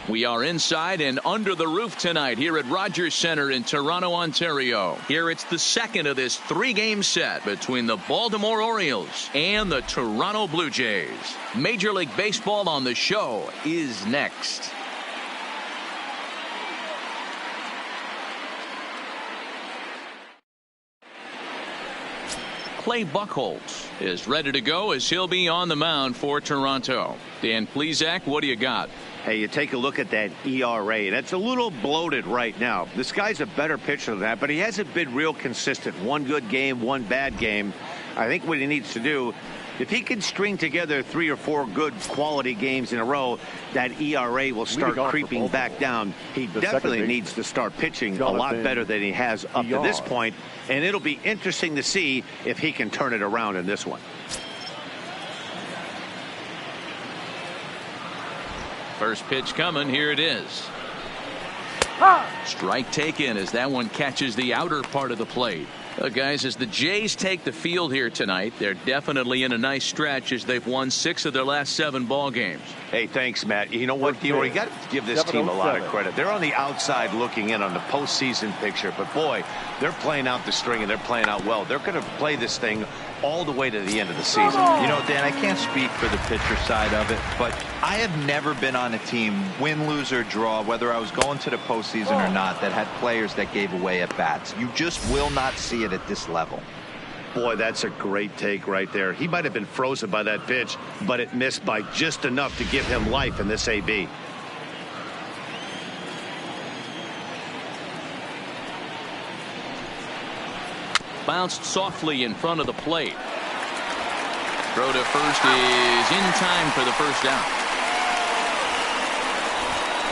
We are inside and under the roof tonight here at Rogers Center in Toronto, Ontario. Here it's the second of this three-game set between the Baltimore Orioles and the Toronto Blue Jays. Major League Baseball on the show is next. Clay Buchholz is ready to go as he'll be on the mound for Toronto. Dan Plesac, what do you got? Hey, you take a look at that ERA. That's a little bloated right now. This guy's a better pitcher than that, but he hasn't been real consistent. One good game, one bad game. I think what he needs to do, if he can string together 3 or 4 good quality games in a row, that ERA will start creeping back down. He definitely needs to start pitching a lot better than he has up to this point, and it'll be interesting to see if he can turn it around in this one. First pitch coming. Here it is. Strike taken as that one catches the outer part of the plate. Guys, as the Jays take the field here tonight, they're definitely in a nice stretch as they've won 6 of their last 7 ball games. Hey, thanks, Matt. You know what, Dior? You got to give this team a lot of credit. They're on the outside looking in on the postseason picture, but boy, they're playing out the string and they're playing out well. They're going to play this thing all the way to the end of the season. You know, Dan, I can't speak for the pitcher side of it, but I have never been on a team, win, lose, or draw, whether I was going to the postseason or not, that had players that gave away at bats. You just will not see it at this level. Boy, that's a great take right there. He might have been frozen by that pitch, but it missed by just enough to give him life in this AB. Bounced softly in front of the plate. Throw to first is in time for the first out.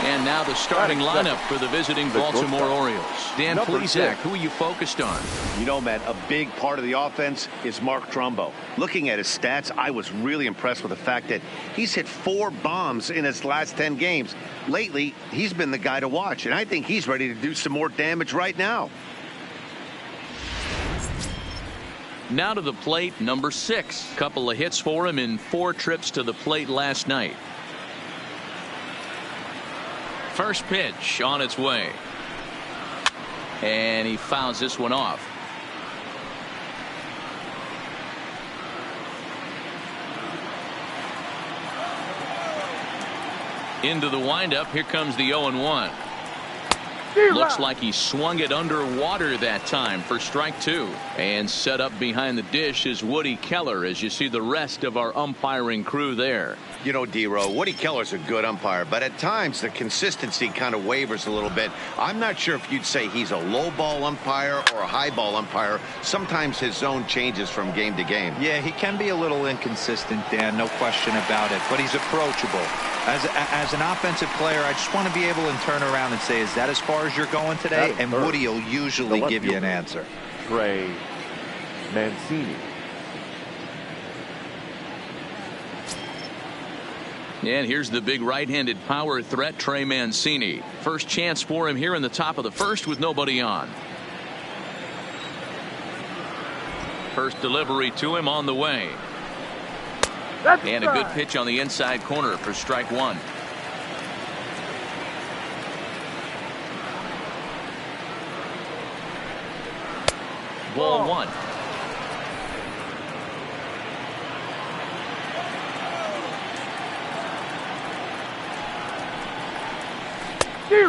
And now the starting lineup for the visiting Baltimore Orioles. Dan Plesac, who are you focused on? You know, Matt, a big part of the offense is Mark Trumbo. Looking at his stats, I was really impressed with the fact that he's hit 4 bombs in his last 10 games. Lately, he's been the guy to watch, and I think he's ready to do some more damage right now. Now to the plate, number 6. Couple of hits for him in 4 trips to the plate last night. First pitch on its way. And he fouls this one off. Into the windup. Here comes the 0-1. Looks like he swung it underwater that time for strike 2. And set up behind the dish is Woody Keller as you see the rest of our umpiring crew there. You know, D-Row, Woody Keller's a good umpire, but at times the consistency kind of wavers a little bit. I'm not sure if you'd say he's a low ball umpire or a high ball umpire. Sometimes his zone changes from game to game. Yeah, he can be a little inconsistent, Dan, no question about it, but he's approachable. As an offensive player, I just want to be able to turn around and say, is that as far as you're going today? And Woody will usually give you an answer. Trey Mancini. And here's the big right-handed power threat, Trey Mancini. First chance for him here in the top of the first with nobody on. First delivery to him on the way. And a good pitch on the inside corner for strike 1. Ball 1.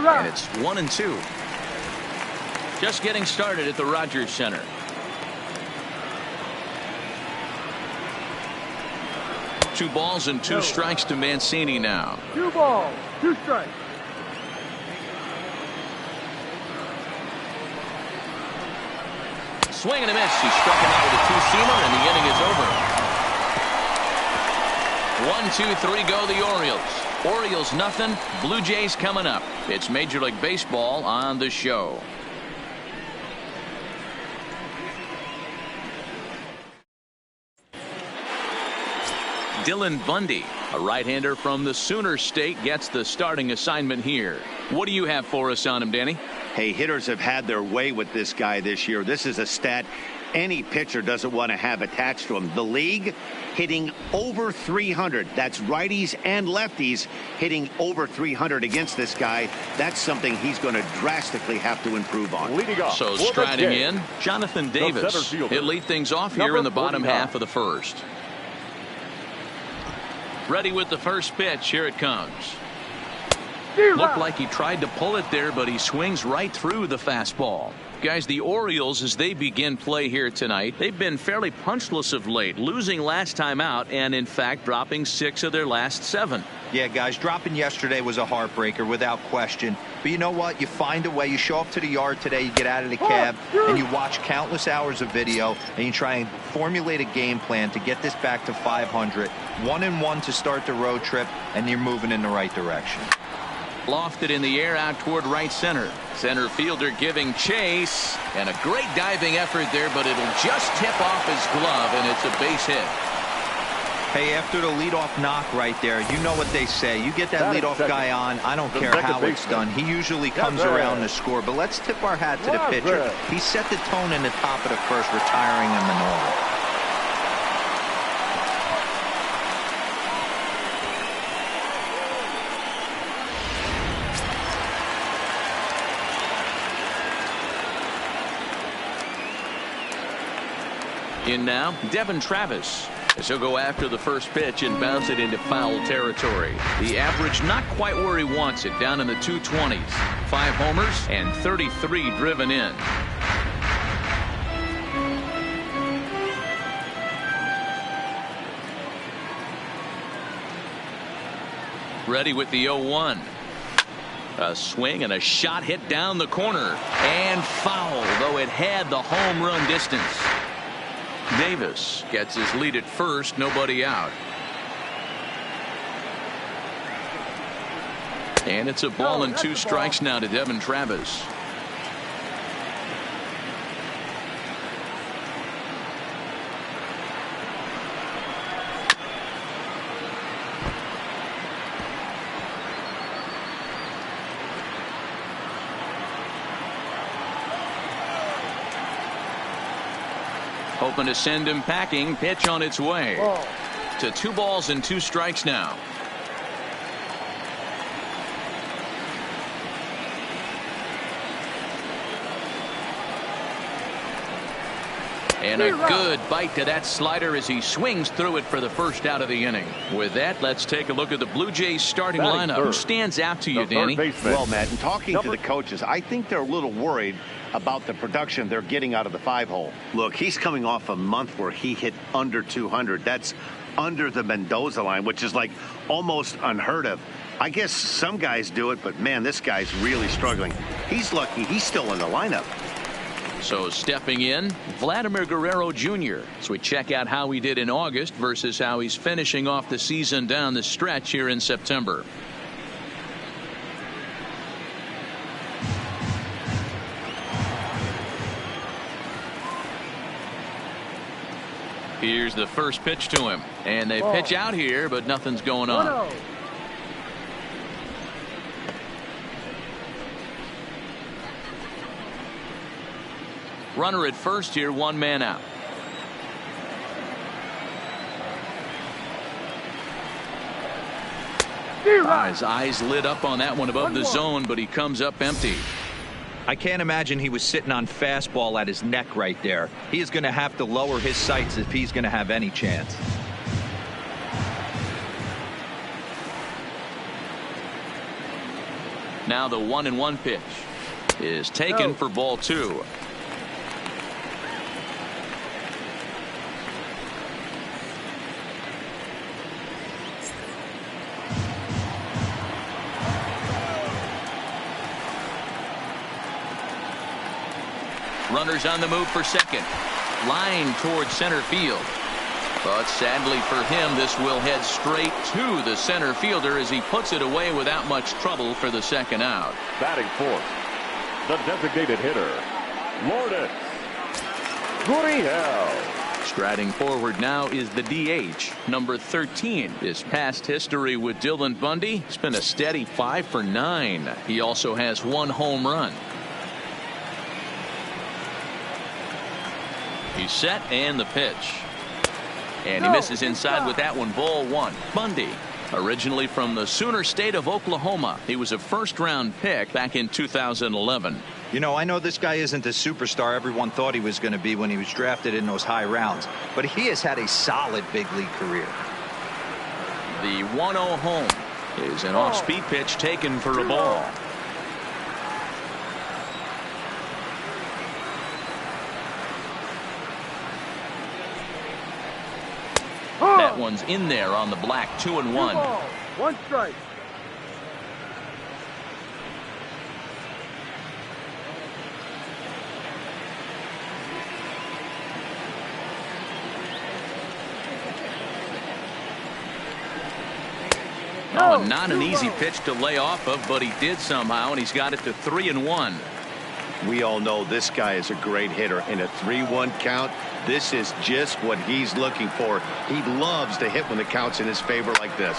And it's 1-2. Just getting started at the Rogers Center. Two balls and 2 strikes to Mancini now. 2 balls, 2 strikes. Swing and a miss. He struck him out with a 2-seamer and the inning is over. 1, 2, 3 go the Orioles. Orioles nothing. Blue Jays coming up. It's Major League Baseball on the show. Dylan Bundy, a right-hander from the Sooner State, gets the starting assignment here. What do you have for us on him, Danny? Hey, hitters have had their way with this guy this year. This is a stat any pitcher doesn't want to have attached to him. The league hitting over 300. That's righties and lefties hitting over 300 against this guy. That's something he's going to drastically have to improve on. Leading off. So striding in, Jonathan Davis. He'll lead things off here in the bottom half of the first. Ready with the first pitch. Here it comes. Looked like he tried to pull it there, but he swings right through the fastball. Guys, the Orioles, as they begin play here tonight, they've been fairly punchless of late, losing last time out and, in fact, dropping 6 of their last 7. Yeah, guys, dropping yesterday was a heartbreaker without question. But you know what? You find a way. You show up to the yard today, you get out of the cab, and you watch countless hours of video, and you try and formulate a game plan to get this back to 500. 1-1 to start the road trip, and you're moving in the right direction. Lofted in the air out toward right center. Center fielder giving chase, and a great diving effort there, but it'll just tip off his glove, and it's a base hit. Hey, after the leadoff knock right there, you know what they say. You get that leadoff guy on, I don't care how it's done. He usually comes around to score, but let's tip our hat to the pitcher. He set the tone in the top of the first, retiring in the normal. In now, Devin Travis. As he'll go after the first pitch and bounce it into foul territory. The average not quite where he wants it, down in the 220s. 5 homers and 33 driven in. Ready with the 0-1. A swing and a shot hit down the corner. And foul, though it had the home run distance. Davis gets his lead at first, nobody out. And it's a ball and 2 strikes now to Devin Travis. Hoping to send him packing. Pitch on its way. To 2 balls and 2 strikes now. And a good bite to that slider as he swings through it for the first out of the inning. With that, let's take a look at the Blue Jays starting lineup. Who stands out to you, Danny? Well, Matt, in talking to the coaches, I think they're a little worried about the production they're getting out of the 5-hole. Look, he's coming off a month where he hit under 200. That's under the Mendoza line, which is like almost unheard of. I guess some guys do it, but man, this guy's really struggling. He's lucky he's still in the lineup. So stepping in, Vladimir Guerrero Jr. So we check out how he did in August versus how he's finishing off the season down the stretch here in September. Here's the first pitch to him, and they pitch out here, but nothing's going on. Runner at first here, 1 man out. His eyes lit up on that one above the zone, but he comes up empty. I can't imagine he was sitting on fastball at his neck right there. He is going to have to lower his sights if he's going to have any chance. Now the 1-1 pitch is taken for ball 2. Runners on the move for second. Line towards center field. But sadly for him, this will head straight to the center fielder as he puts it away without much trouble for the second out. Batting fourth, the designated hitter, Lourdes Gurriel. Striding forward now is the DH, number 13. His past history with Dylan Bundy has been a steady 5 for 9. He also has 1 home run. He's set and the pitch. And he misses inside with that one. Ball one. Bundy, originally from the Sooner State of Oklahoma. He was a first-round pick back in 2011. You know, I know this guy isn't the superstar everyone thought he was going to be when he was drafted in those high rounds, but he has had a solid big league career. The 1-0 home is an off-speed pitch taken for a ball. That one's in there on the black. 2-1. 1 strike. Oh, not an easy pitch to lay off of, but he did somehow, and he's got it to 3-1. We all know this guy is a great hitter. In a 3-1 count, this is just what he's looking for. He loves to hit when the count's in his favor like this.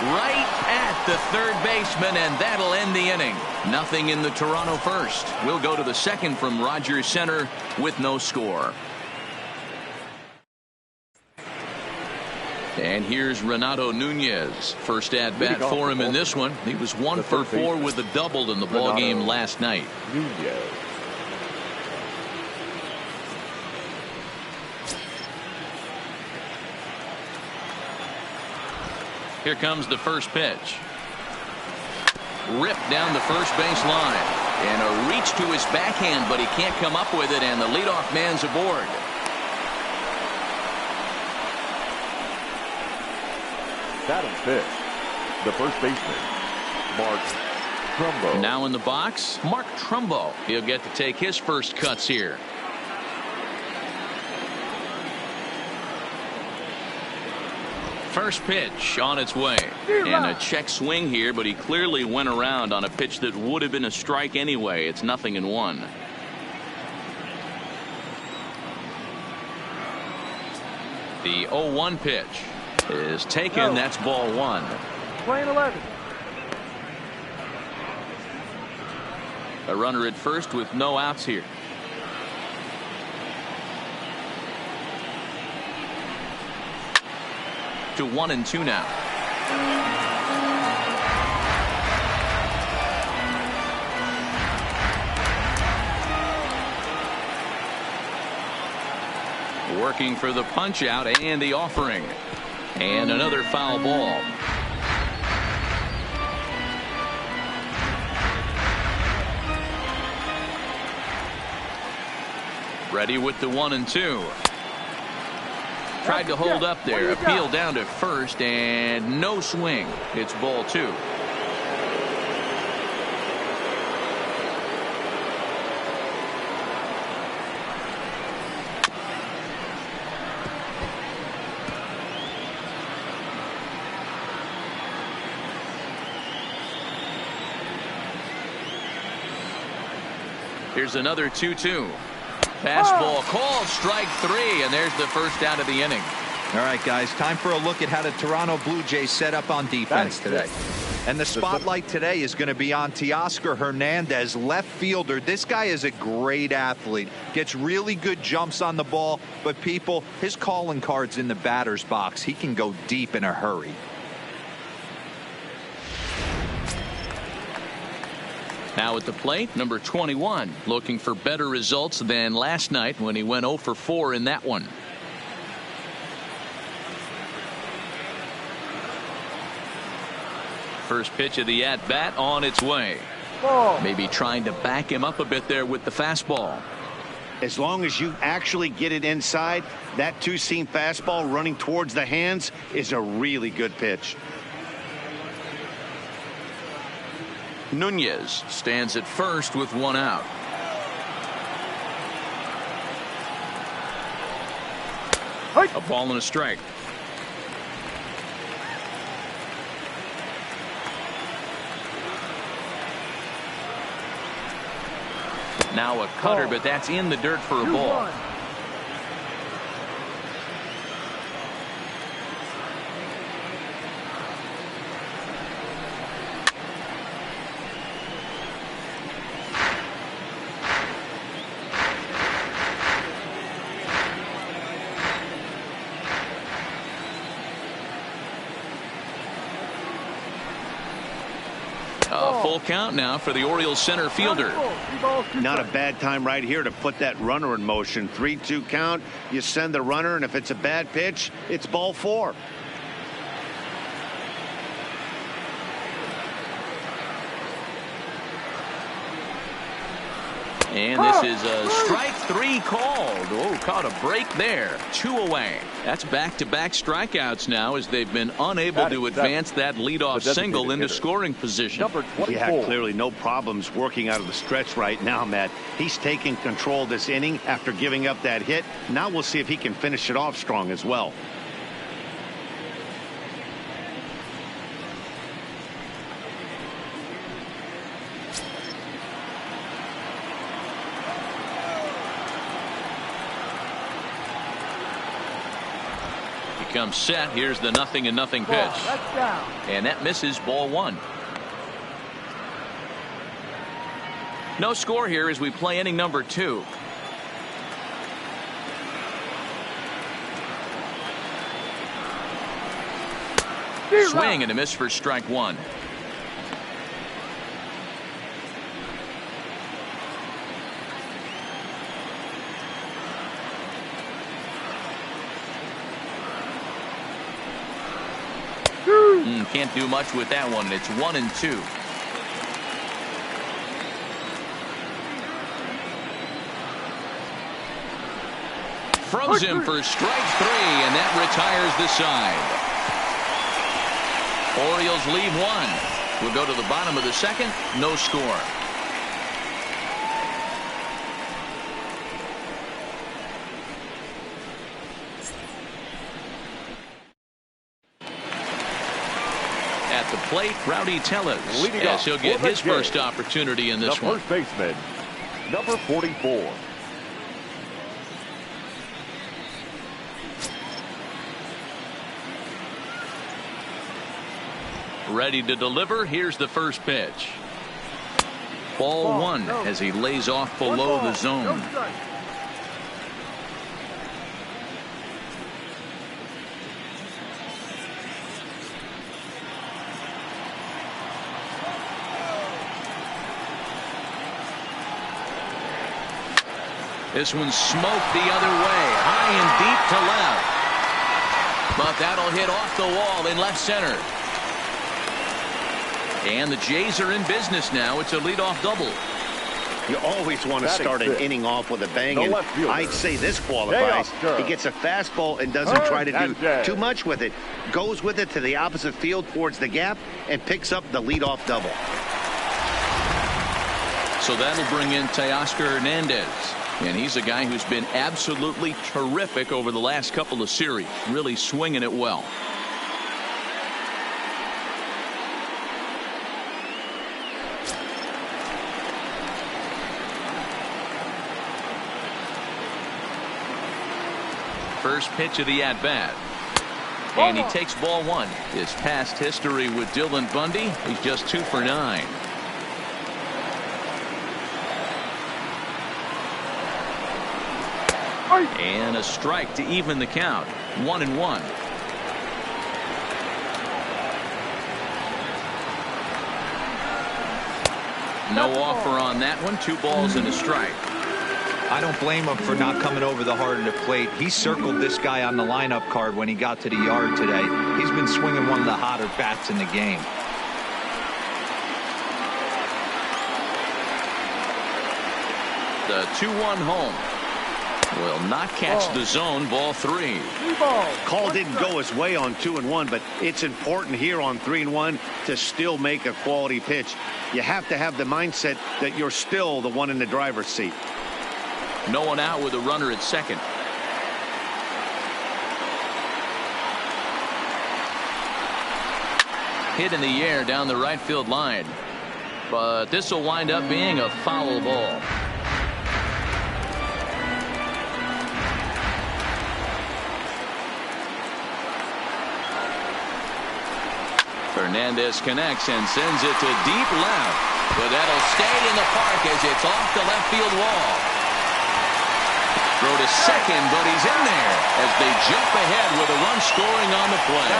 Right at the third baseman, and that'll end the inning. Nothing in the Toronto first. We'll go to the second from Rogers Center with no score. And here's Renato Nunez. First at bat for him in this one. He was 1 for 4 with a double in the ball game last night. Nunez. Here comes the first pitch. Ripped down the first base line. And a reach to his backhand, but he can't come up with it, and the leadoff man's aboard. Batting fifth, the first baseman, Mark Trumbo. Now in the box, Mark Trumbo. He'll get to take his first cuts here. First pitch on its way. And a check swing here, but he clearly went around on a pitch that would have been a strike anyway. It's 0-1. The 0-1 pitch is taken. That's ball one. Playing 11. A runner at first with no outs here. To 1-2 now. Working for the punch out and the offering. And another foul ball. Ready with the 1-2. Tried to hold up there. Appeal down to first and no swing. It's ball two. Here's another 2-2. Fastball called, strike three, and there's the first out of the inning. All right, guys, time for a look at how the Toronto Blue Jays set up on defense today. And the spotlight today is going to be on Teoscar Hernandez, left fielder. This guy is a great athlete, gets really good jumps on the ball, but people, his calling card's in the batter's box. He can go deep in a hurry. Now at the plate, number 21, looking for better results than last night when he went 0 for 4 in that one. First pitch of the at-bat on its way. Ball. Maybe trying to back him up a bit there with the fastball. As long as you actually get it inside, that two-seam fastball running towards the hands is a really good pitch. Nunez stands at first with one out. A ball and a strike. Now a cutter, but that's in the dirt for a ball. 2-1. full count now for the Orioles center fielder. Not a bad time right here to put that runner in motion. 3-2 count. You send the runner, and if it's a bad pitch, it's ball 4. And this is a strike 3 called. Oh, caught a break there. 2 away. That's back-to-back strikeouts now as they've been unable to advance that leadoff single into scoring position. Yeah, clearly no problems working out of the stretch right now, Matt. He's taking control this inning after giving up that hit. Now we'll see if he can finish it off strong as well. Comes set. Here's the 0-0 pitch. And that misses, ball 1. No score here as we play inning number 2. Swing and a miss for strike 1. Can't do much with that one. It's 1-2. Throws him for strike 3, and that retires the side. Orioles lead 1. We'll go to the bottom of the second. No score. At the plate, Rowdy Tellez, as he'll get his first opportunity in this one. First baseman, number 44. Ready to deliver. Here's the first pitch. Ball 1 as he lays off below the zone. This one's smoked the other way, high and deep to left. But that'll hit off the wall in left center. And the Jays are in business now. It's a leadoff double. You always want to start an inning off with a bang, and I'd say this qualifies. He gets a fastball and doesn't try to do too much with it. Goes with it to the opposite field towards the gap and picks up the leadoff double. So that'll bring in Teoscar Hernandez. And he's a guy who's been absolutely terrific over the last couple of series. Really swinging it well. First pitch of the at-bat. And he takes ball 1. His past history with Dylan Bundy, he's just 2 for 9. And a strike to even the count. 1-1. No offer on that one. 2 balls and a strike. I don't blame him for not coming over the heart of the plate. He circled this guy on the lineup card when he got to the yard today. He's been swinging one of the hotter bats in the game. The 2-1 home. Will not catch the zone. Ball 3. Call didn't go his way on 2-1, but it's important here on 3-1 to still make a quality pitch. You have to have the mindset that you're still the one in the driver's seat. No one out with a runner at second. Hit in the air down the right field line. But this will wind up being a foul ball. Hernandez connects and sends it to deep left. But that'll stay in the park as it's off the left field wall. Throw to second, but he's in there as they jump ahead with a run scoring on the play.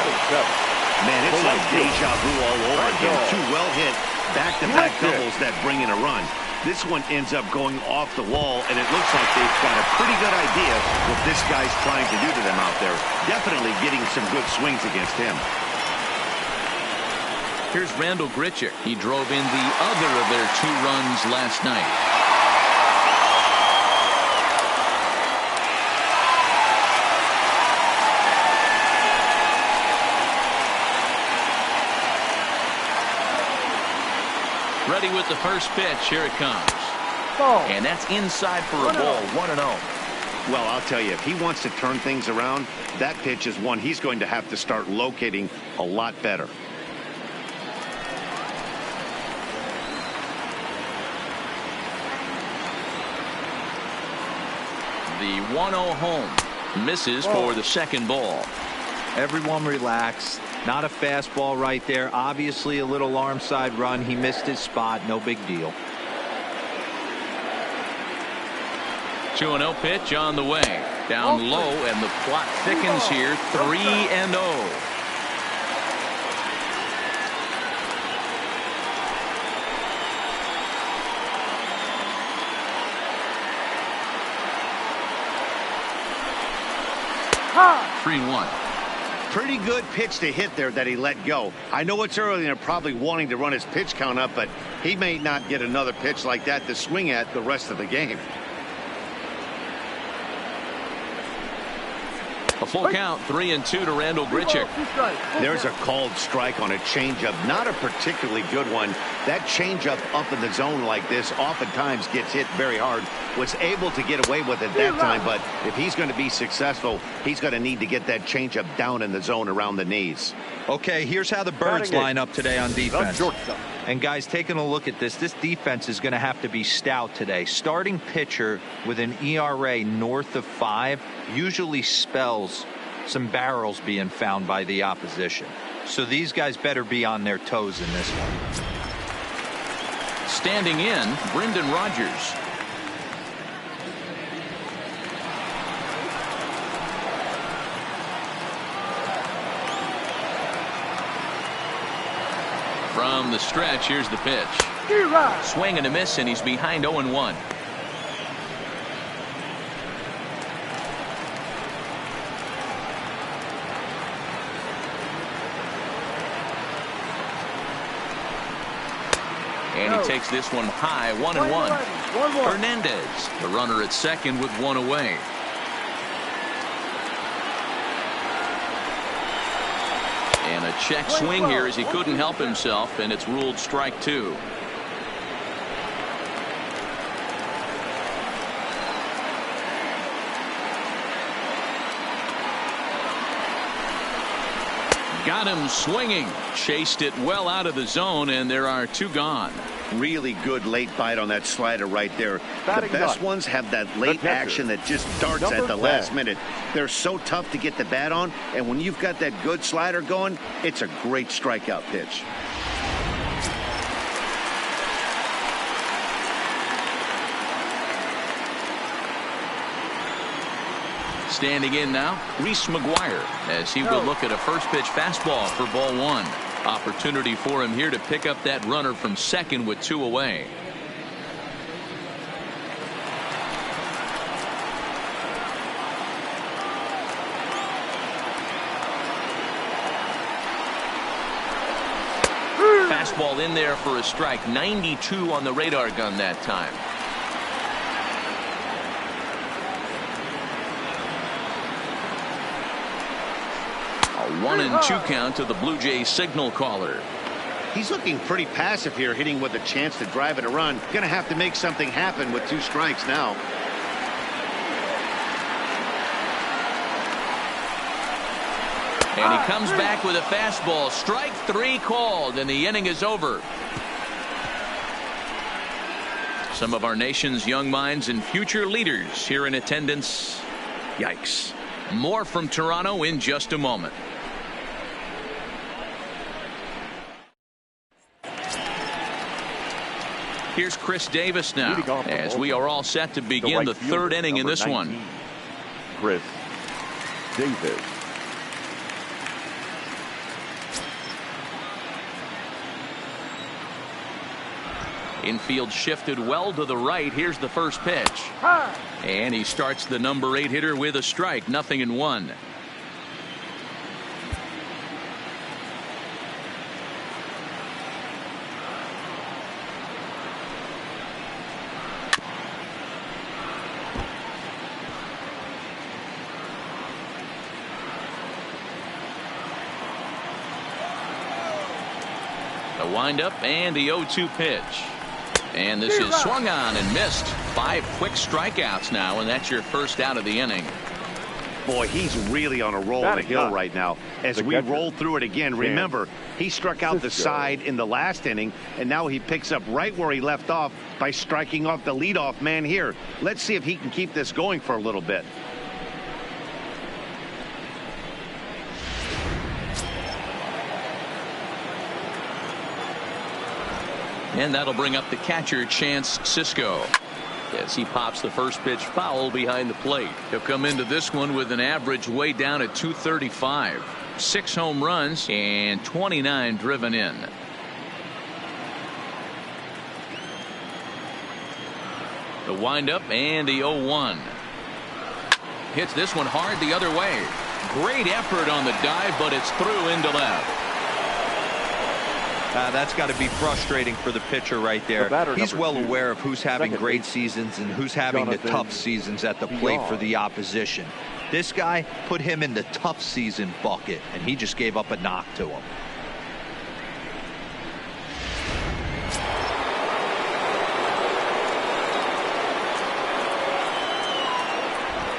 Man, it's like deja vu all over again. 2 well hit Back-to-back doubles that bring in a run. This one ends up going off the wall, and it looks like they've got a pretty good idea what this guy's trying to do to them out there. Definitely getting some good swings against him. Here's Randall Grichuk. He drove in the other of their 2 runs last night. Ready with the first pitch. Here it comes. Ball. And that's inside for a ball. 1-0. Well, I'll tell you, if he wants to turn things around, that pitch is one he's going to have to start locating a lot better. The 1-0 home. Misses for the second ball. Everyone relax. Not a fastball right there. Obviously a little arm side run. He missed his spot. No big deal. 2-0 pitch on the way. Down low, and the plot thickens here. 3-0. High. 3-1. Pretty good pitch to hit there that he let go. I know it's early and they're probably wanting to run his pitch count up, but he may not get another pitch like that to swing at the rest of the game. A full count, 3-2 to Randall Grichuk. There's a called strike on a changeup, not a particularly good one. That changeup up in the zone like this oftentimes gets hit very hard. Was able to get away with it that time, but if he's going to be successful, he's going to need to get that changeup down in the zone around the knees. Okay, here's how the Birds line up today on defense. And guys, taking a look at this defense is going to have to be stout today. Starting pitcher with an ERA north of 5 usually spells some barrels being found by the opposition. So these guys better be on their toes in this one. Standing in, Brendan Rodgers. From the stretch, here's the pitch. Swing and a miss, and he's behind 0-1. And he takes this one high, 1-1. Hernandez, the runner at second with 1 away. And a check swing here as he couldn't help himself, and it's ruled strike 2. Got him swinging. Chased it well out of the zone, and there are 2 gone. Really good late bite on that slider right there. The best ones have that late action that just darts at the last minute. They're so tough to get the bat on, and when you've got that good slider going, it's a great strikeout pitch. Standing in now, Reese McGuire, as he will look at a first pitch fastball for ball 1. Opportunity for him here to pick up that runner from second with 2 away. Fastball in there for a strike. 92 on the radar gun that time. A 1-2 count to the Blue Jays signal caller. He's looking pretty passive here, hitting with a chance to drive it a run. Going to have to make something happen with 2 strikes now. And he comes back with a fastball. Strike 3 called, and the inning is over. Some of our nation's young minds and future leaders here in attendance. Yikes. More from Toronto in just a moment. Here's Chris Davis now, as we are all set to begin the 3rd inning in this one. Chris Davis. Infield shifted well to the right. Here's the first pitch. High. And he starts the number 8 hitter with a strike. 0-1. The windup and the 0-2 pitch. And this is swung on and missed. 5 quick strikeouts now, and that's your first out of the inning. Boy, he's really on a roll on the hill right now. As we roll through it again, remember, he struck out the side in the last inning, and now he picks up right where he left off by striking off the leadoff man here. Let's see if he can keep this going for a little bit. And that'll bring up the catcher, Chance Sisco, as he pops the first pitch foul behind the plate. He'll come into this one with an average way down at 235. 6 home runs and 29 driven in. The windup and the 0-1. Hits this one hard the other way. Great effort on the dive, but it's through into left. That's got to be frustrating for the pitcher right there. He's well aware of who's having great seasons and who's having the tough seasons at the plate for the opposition. This guy put him in the tough season bucket, and he just gave up a knock to him.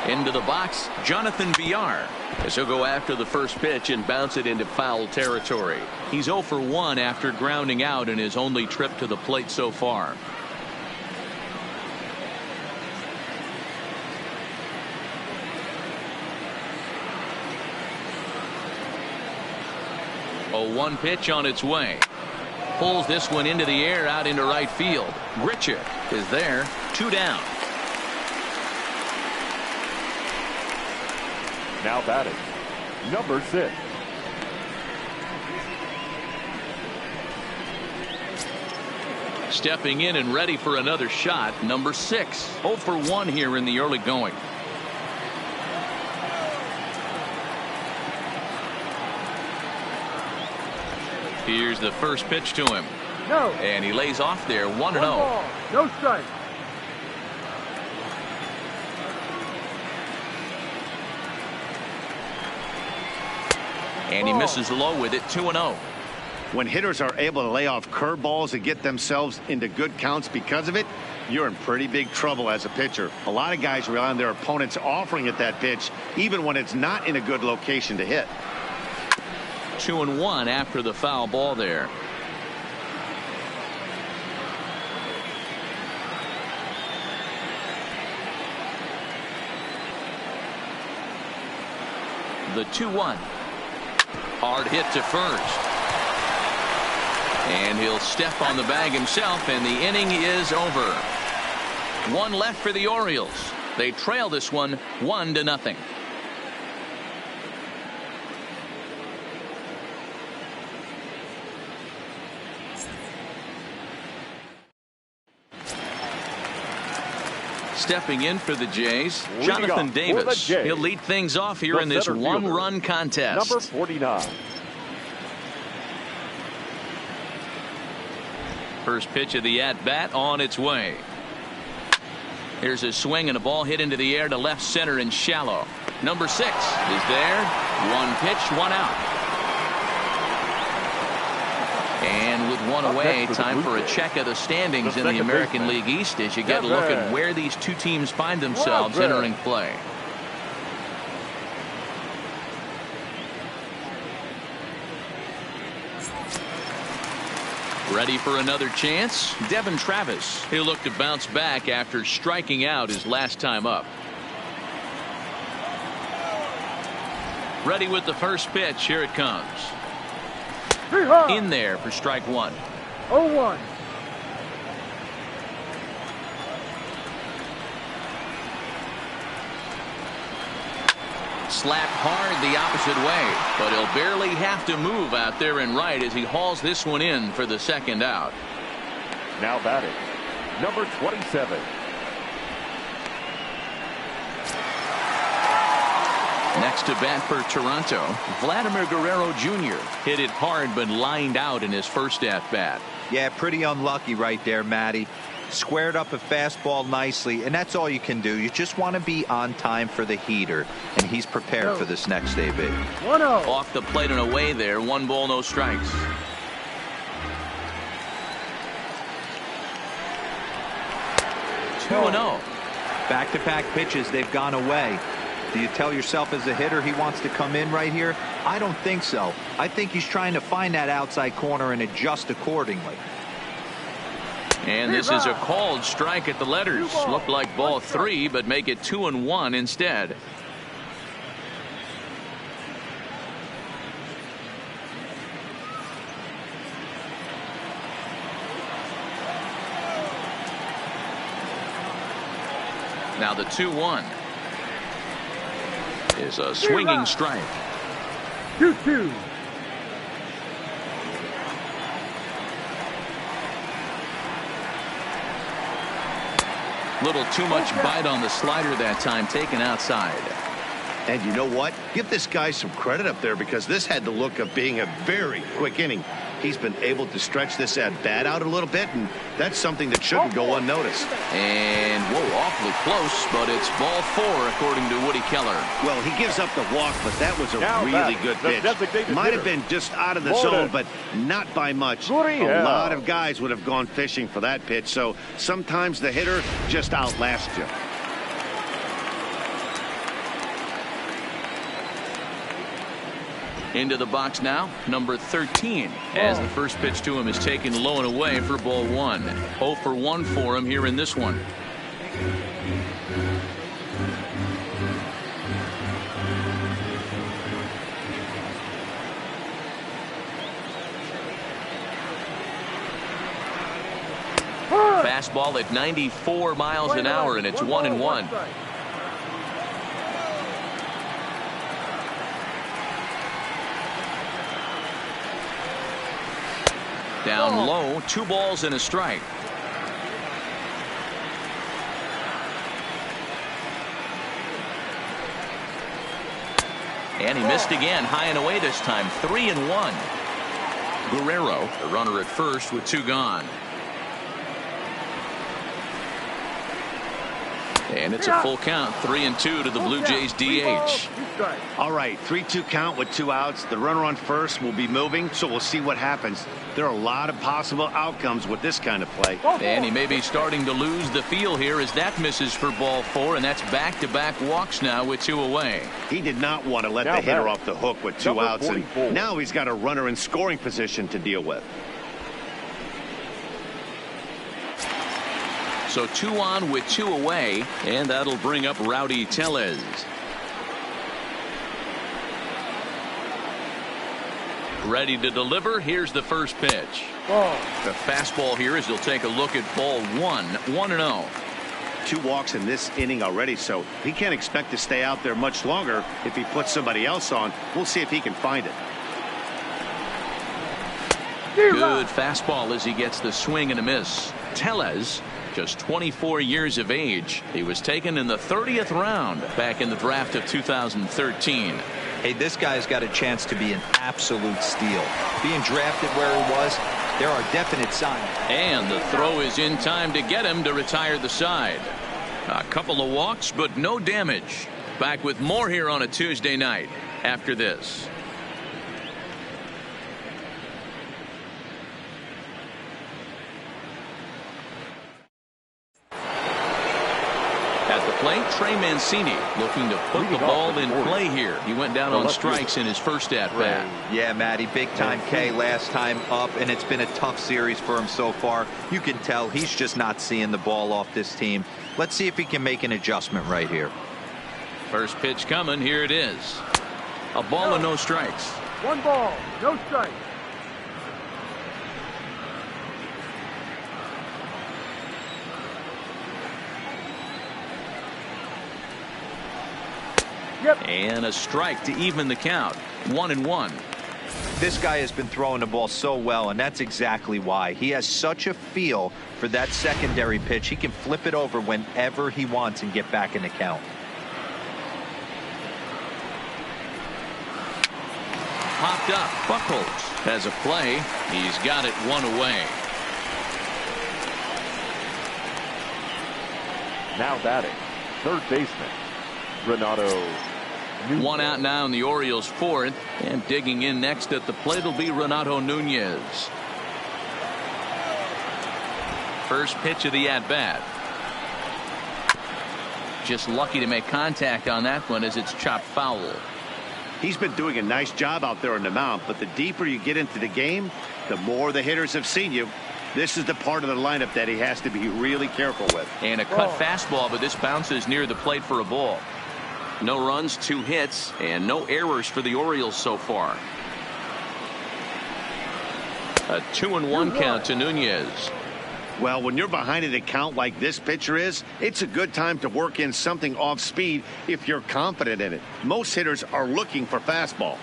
Into the box, Jonathan Villar, as he'll go after the first pitch and bounce it into foul territory. He's 0 for 1 after grounding out in his only trip to the plate so far. A 1 pitch on its way. Pulls this one into the air out into right field. Grichuk is there. 2 down. Now batting, number 6. Stepping in and ready for another shot, number 6. 0 for 1 here in the early going. Here's the first pitch to him. No. And he lays off there. 1-0. No strike. And he misses low with it. 2-0. When hitters are able to lay off curveballs and get themselves into good counts because of it, you're in pretty big trouble as a pitcher. A lot of guys rely on their opponents offering at that pitch, even when it's not in a good location to hit. 2-1 after the foul ball there. The 2-1. Hard hit to first. And he'll step on the bag himself, and the inning is over. 1 left for the Orioles. They trail this one 1-0. Stepping in for the Jays, Jonathan Davis. He'll lead things off here in this 1-run contest. Number 49. First pitch of the at-bat on its way. Here's a swing and a ball hit into the air to left center and shallow. Number 6 is there. 1 pitch, 1 out. And with 1 away, time for a check of the standings in the American League East as you get a look at where these two teams find themselves entering play. Ready for another chance? Devin Travis. He'll look to bounce back after striking out his last time up. Ready with the first pitch. Here it comes. In there for strike 1. 0-1. Slapped hard the opposite way, but he'll barely have to move out there in right as he hauls this one in for the second out. Now batting, number 27. Next to bat for Toronto, Vladimir Guerrero Jr. hit it hard but lined out in his first at-bat. Yeah, pretty unlucky right there, Matty. Squared up a fastball nicely, and that's all you can do. You just want to be on time for the heater, and he's prepared for this next AB. 1-0. Off the plate and away there, 1 ball, no strikes. Two and 0. Back-to-back pitches, they've gone away. Do you tell yourself as a hitter he wants to come in right here? I don't think so. I think he's trying to find that outside corner and adjust accordingly. And this is a called strike at the letters. Looked like ball 3, but make it 2-1 instead. Now the 2-1 is a swinging strike. 2-2. Little too much bite on the slider that time, taken outside. And you know what? Give this guy some credit up there, because this had the look of being a very quick inning. He's been able to stretch this at bat out a little bit, and that's something that shouldn't go unnoticed. And whoa, awfully close, but it's ball 4 according to Woody Keller. Well, he gives up the walk, but that was a Now really back, good the pitch. designated Might have hitter. been just out of the Morton. zone, but not by much. Gurriel. A lot of guys would have gone fishing for that pitch, so sometimes the hitter just outlasts you. Into the box now, number 13, as the first pitch to him is taken low and away for ball 1. 0 for 1 for him here in this one. Fastball at 94 miles an hour, and it's 1-1. Down low, 2 balls and a strike. And he missed again, high and away this time, 3-1. Guerrero, the runner at first with 2 gone. And it's a full count, 3-2 to the Blue Jays DH. All right, 3-2 count with 2 outs. The runner on first will be moving, so we'll see what happens. There are a lot of possible outcomes with this kind of play. And he may be starting to lose the feel here as that misses for ball 4, and that's back-to-back walks now with 2 away. He did not want to let the hitter off the hook with 2 outs, and now he's got a runner in scoring position to deal with. So 2 on with 2 away, and that'll bring up Rowdy Tellez. Ready to deliver. Here's the first pitch. The fastball here as he'll take a look at ball 1, 1-0. 2 walks in this inning already, so he can't expect to stay out there much longer. If he puts somebody else on, we'll see if he can find it. Good fastball as he gets the swing and a miss. Tellez, just 24 years of age. He was taken in the 30th round back in the draft of 2013. Hey, this guy's got a chance to be an absolute steal. Being drafted where he was, there are definite signs. And the throw is in time to get him to retire the side. A couple of walks, but no damage. Back with more here on a Tuesday night after this. At the plate, Trey Mancini looking to put the ball in play here. He went down on strikes in his first at-bat. Yeah, Matty, big time K last time up, and it's been a tough series for him so far. You can tell he's just not seeing the ball off this team. Let's see if he can make an adjustment right here. First pitch coming. Here it is. A ball and no strikes. 1 ball, no strike. And a strike to even the count. 1-1. This guy has been throwing the ball so well, and that's exactly why. He has such a feel for that secondary pitch. He can flip it over whenever he wants and get back in the count. Popped up. Buchholz has a play. He's got it one away. Now batting, third baseman, Renato. One out now in the Orioles' fourth, and digging in next at the plate will be Renato Nunez. First pitch of the at-bat. Just lucky to make contact on that one as it's chopped foul. He's been doing a nice job out there on the mound, but the deeper you get into the game, the more the hitters have seen you. This is the part of the lineup that he has to be really careful with. And a cut fastball, but this bounces near the plate for a ball. No runs, 2 hits, and no errors for the Orioles so far. A 2-1 count to Nunez. Well, when you're behind an account like this pitcher is, it's a good time to work in something off speed if you're confident in it. Most hitters are looking for fastball.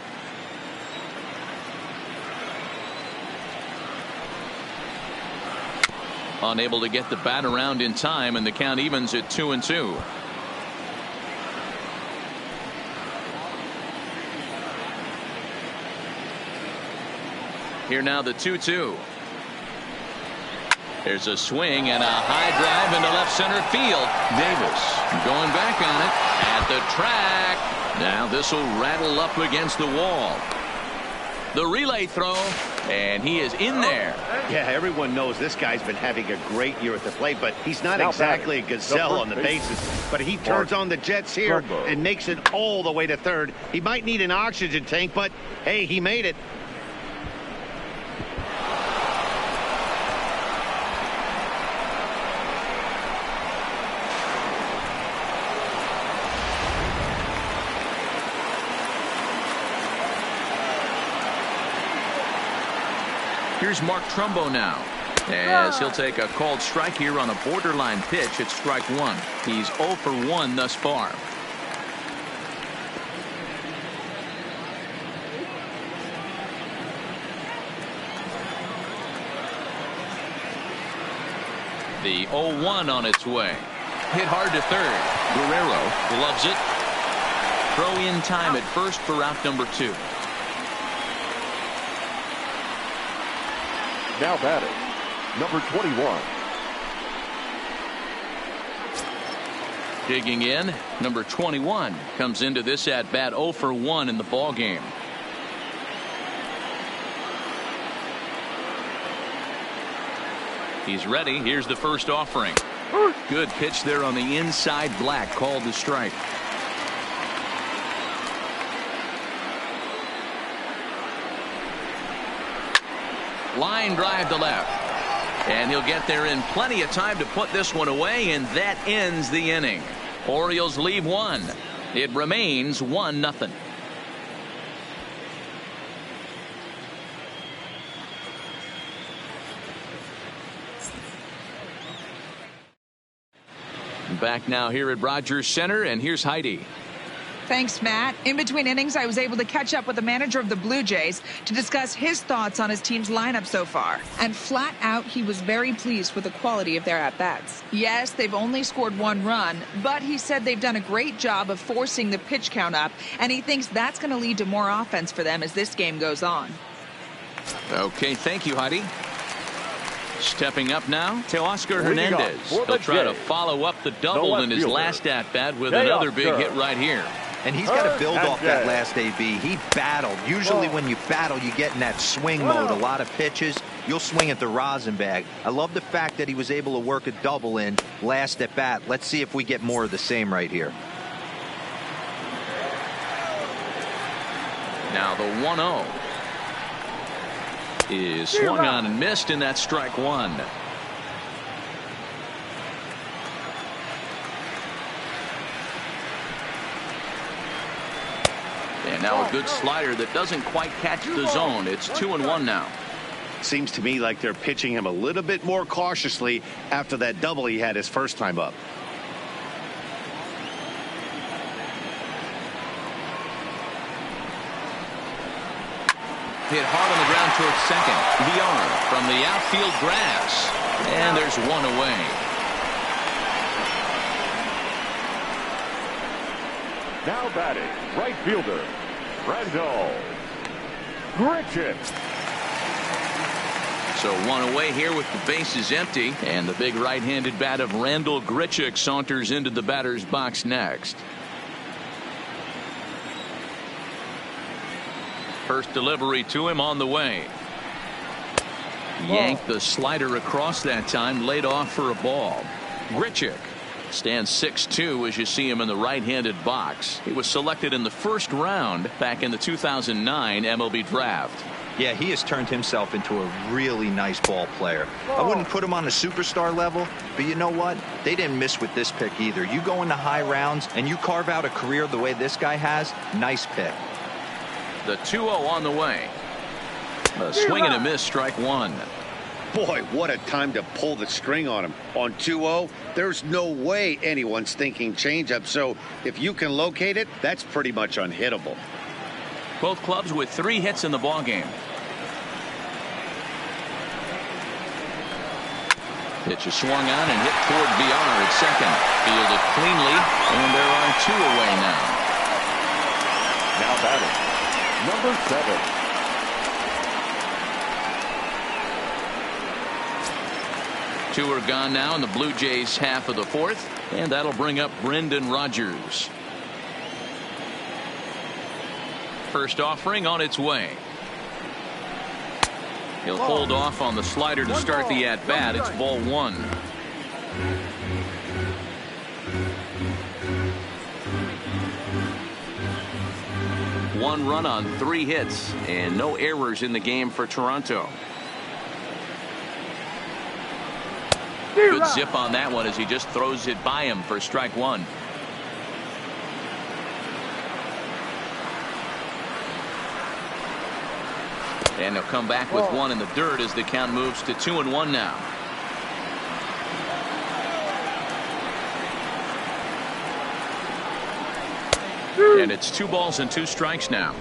Unable to get the bat around in time, and the count evens at 2-2. Here now the 2-2. There's a swing and a high drive into left center field. Davis going back on it at the track. Now this will rattle up against the wall. The relay throw, and he is in there. Yeah, everyone knows this guy's been having a great year at the plate, but he's not exactly a gazelle on the bases. But he turns on the jets here and makes it all the way to third. He might need an oxygen tank, but hey, he made it. Here's Mark Trumbo now, as he'll take a called strike here on a borderline pitch at strike 1. He's 0 for 1 thus far. The 0-1 on its way. Hit hard to third. Guerrero gloves it. Throw in time at first for out number 2. Now batting, number 21. Digging in, number 21 comes into this at bat 0 for 1 in the ball game. He's ready. Here's the first offering. Good pitch there on the inside. Black called the strike. Line drive to left, and he'll get there in plenty of time to put this one away, and that ends the inning. Orioles leave 1. It remains 1-0. Back now here at Rogers Center, and here's Heidi. Thanks, Matt. In between innings, I was able to catch up with the manager of the Blue Jays to discuss his thoughts on his team's lineup so far. And flat out, he was very pleased with the quality of their at-bats. Yes, they've only scored 1 run, but he said they've done a great job of forcing the pitch count up, and he thinks that's going to lead to more offense for them as this game goes on. Okay, thank you, Heidi. Stepping up now to Oscar Hernandez. He'll try to follow up the double in his last at-bat with another big hit right here. And he's got to build off that last AB. He battled. Usually when you battle, you get in that swing mode. A lot of pitches, you'll swing at the rosin bag. I love the fact that he was able to work a double in last at bat. Let's see if we get more of the same right here. Now the 1-0 is swung on and missed, and that's strike 1. And now a good slider that doesn't quite catch the zone. It's 2-1 now. Seems to me like they're pitching him a little bit more cautiously after that double he had his first time up. hit hard on the ground towards second. VR from the outfield grass. And there's one away. Now batting, right fielder, Randall Grichuk. So one away here with the bases empty. And the big right-handed bat of Randall Grichuk saunters into the batter's box next. First delivery to him on the way. Yanked the slider across that time, laid off for a ball. Grichuk stands 6'2" as you see him in the right-handed box. He was selected in the first round back in the 2009 MLB draft. Yeah, he has turned himself into a really nice ball player. I wouldn't put him on the superstar level, but you know what? They didn't miss with this pick either. You go into high rounds and you carve out a career the way this guy has, nice pick. The 2-0 on the way. A swing and a miss, strike one. Boy, what a time to pull the string on him. On 2-0, there's no way anyone's thinking changeup. So if you can locate it, that's pretty much unhittable. Both clubs with 3 hits in the ballgame. Pitch is swung on and hit toward VR at second. Fielded cleanly, and there are 2 away now. Now batting, number 7. Two are gone now in the Blue Jays half of the fourth, and that'll bring up Brendan Rodgers. First offering on its way. He'll hold off on the slider to start the at-bat. It's ball one. One run on 3 hits and no errors in the game for Toronto. Good zip on that one as he just throws it by him for strike one. And they'll come back with one in the dirt as the count moves to 2-1 now. And it's 2 balls and 2 strikes now.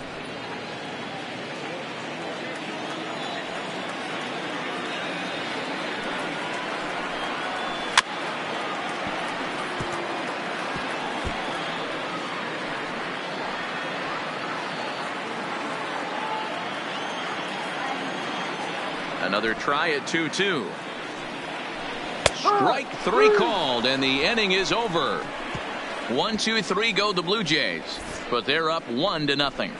Another try at 2-2. Strike 3 called, and the inning is over. 1, 2, 3 go the Blue Jays, but they're up 1-0.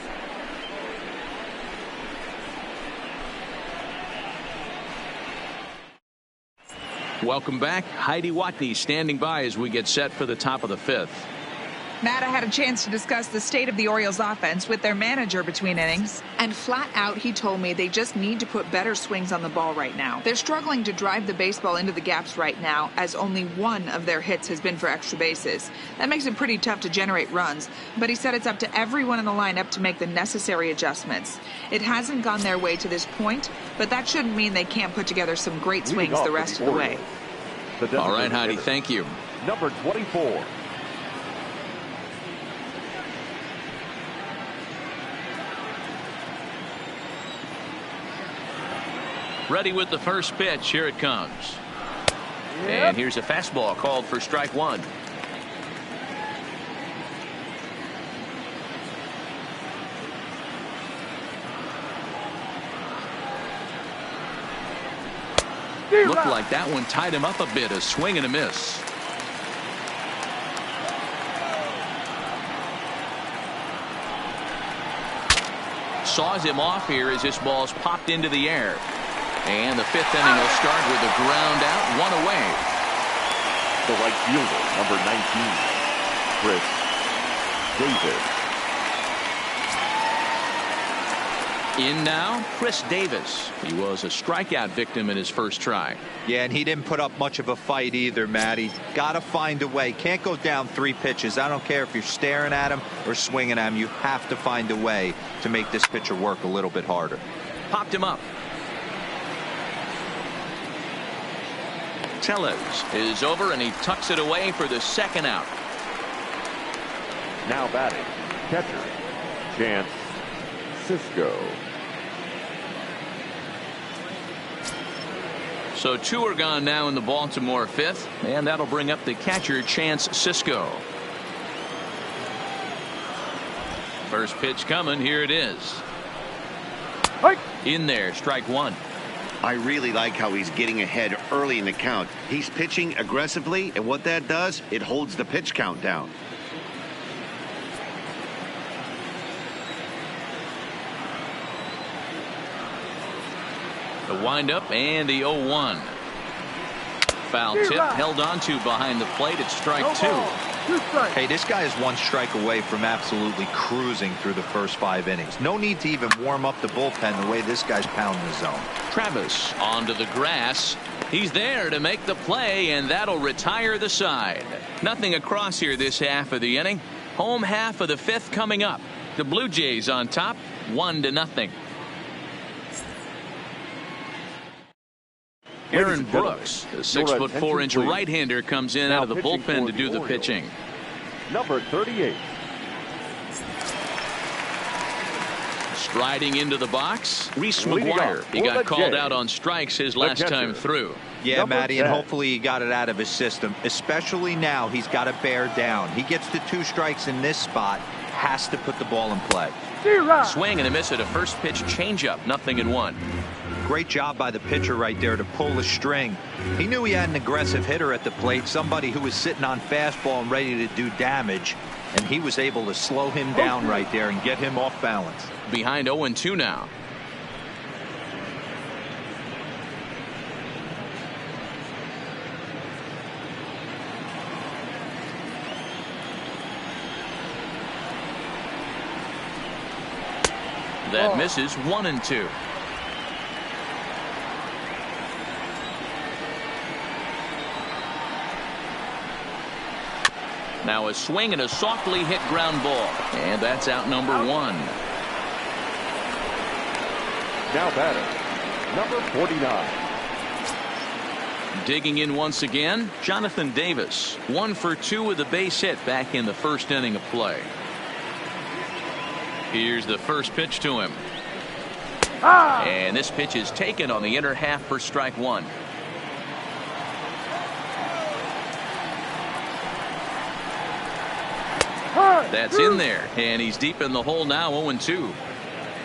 Welcome back. Heidi Watney standing by as we get set for the top of the 5th. Matt, I had a chance to discuss the state of the Orioles offense with their manager between innings. And flat out, he told me they just need to put better swings on the ball right now. They're struggling to drive the baseball into the gaps right now, as only 1 of their hits has been for extra bases. That makes it pretty tough to generate runs. But he said it's up to everyone in the lineup to make the necessary adjustments. It hasn't gone their way to this point, but that shouldn't mean they can't put together some great swings the rest of the way. All right, Heidi, thank you. Number 24. Ready with the first pitch. Here it comes. And here's a fastball called for strike one. Looked like that one tied him up a bit. A swing and a miss. Saws him off here as this ball's popped into the air. And the 5th inning will start with a ground out, 1 away. The right fielder, number 19, Chris Davis. In now, Chris Davis. He was a strikeout victim in his first try. Yeah, and he didn't put up much of a fight either, Matty. Got to find a way. Can't go down 3 pitches. I don't care if you're staring at him or swinging at him. You have to find a way to make this pitcher work a little bit harder. Popped him up. Tellez is over, and he tucks it away for the 2nd out. Now batting, catcher, Chance Cisco. So 2 are gone now in the Baltimore fifth, and that'll bring up the catcher Chance Sisco. First pitch coming. Here it is. In there, strike one. I really like how he's getting ahead early in the count. He's pitching aggressively, and what that does, it holds the pitch count down. The windup and the 0-1. Foul tip held on to behind the plate. It's strike two. Hey, this guy is 1 strike away from absolutely cruising through the first 5 innings. No need to even warm up the bullpen the way this guy's pounding the zone. Travis onto the grass. He's there to make the play, and that'll retire the side. Nothing across here this half of the inning. Home half of the fifth coming up. The Blue Jays on top, 1-0. Aaron Brooks, the 6'4" right-hander, comes in out of the bullpen to do the pitching. Number 38. Striding into the box, Reese McGuire. He got called out on strikes his last time through. Yeah, Matty, and hopefully he got it out of his system. Especially now, he's got to bear down. He gets to 2 strikes in this spot, has to put the ball in play. Swing and a miss at a first pitch changeup, 0-1. Great job by the pitcher right there to pull the string. He knew he had an aggressive hitter at the plate, somebody who was sitting on fastball and ready to do damage, and he was able to slow him down right there and get him off balance. Behind 0-2 now. That misses, 1-2. Now a swing and a softly hit ground ball. And that's out number 1. Now batter, number 49. Digging in once again, Jonathan Davis. 1 for 2 with a base hit back in the first inning of play. Here's the first pitch to him. And this pitch is taken on the inner half for strike 1. That's in there, and he's deep in the hole now, 0-2.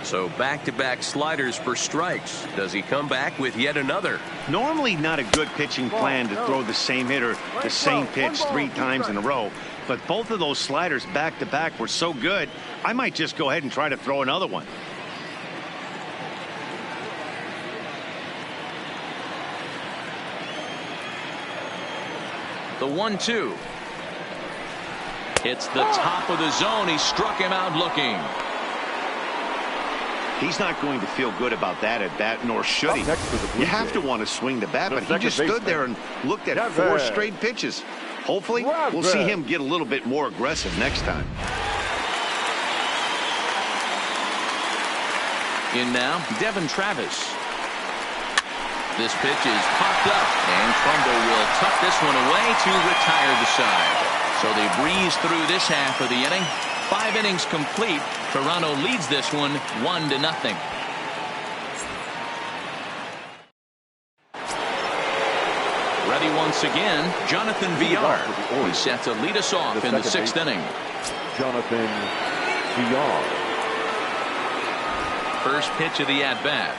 So back-to-back sliders for strikes. Does he come back with yet another? Normally not a good pitching plan to throw the same hitter the same pitch 3 times in a row, but both of those sliders back-to-back were so good, I might just go ahead and try to throw another one. The 1-2. It's the top of the zone. He struck him out looking. He's not going to feel good about that at bat, nor should he. You have to want to swing the bat, but he just stood there and looked at 4 straight pitches. Hopefully, we'll see him get a little bit more aggressive next time. In now, Devin Travis. This pitch is popped up, and Trumbo will tuck this one away to retire the side. So they breeze through this half of the inning. 5 innings complete. Toronto leads this one 1-0. Ready once again, Jonathan Villar. He's set to lead us off in the 6th inning. Jonathan Villar. First pitch of the at-bat.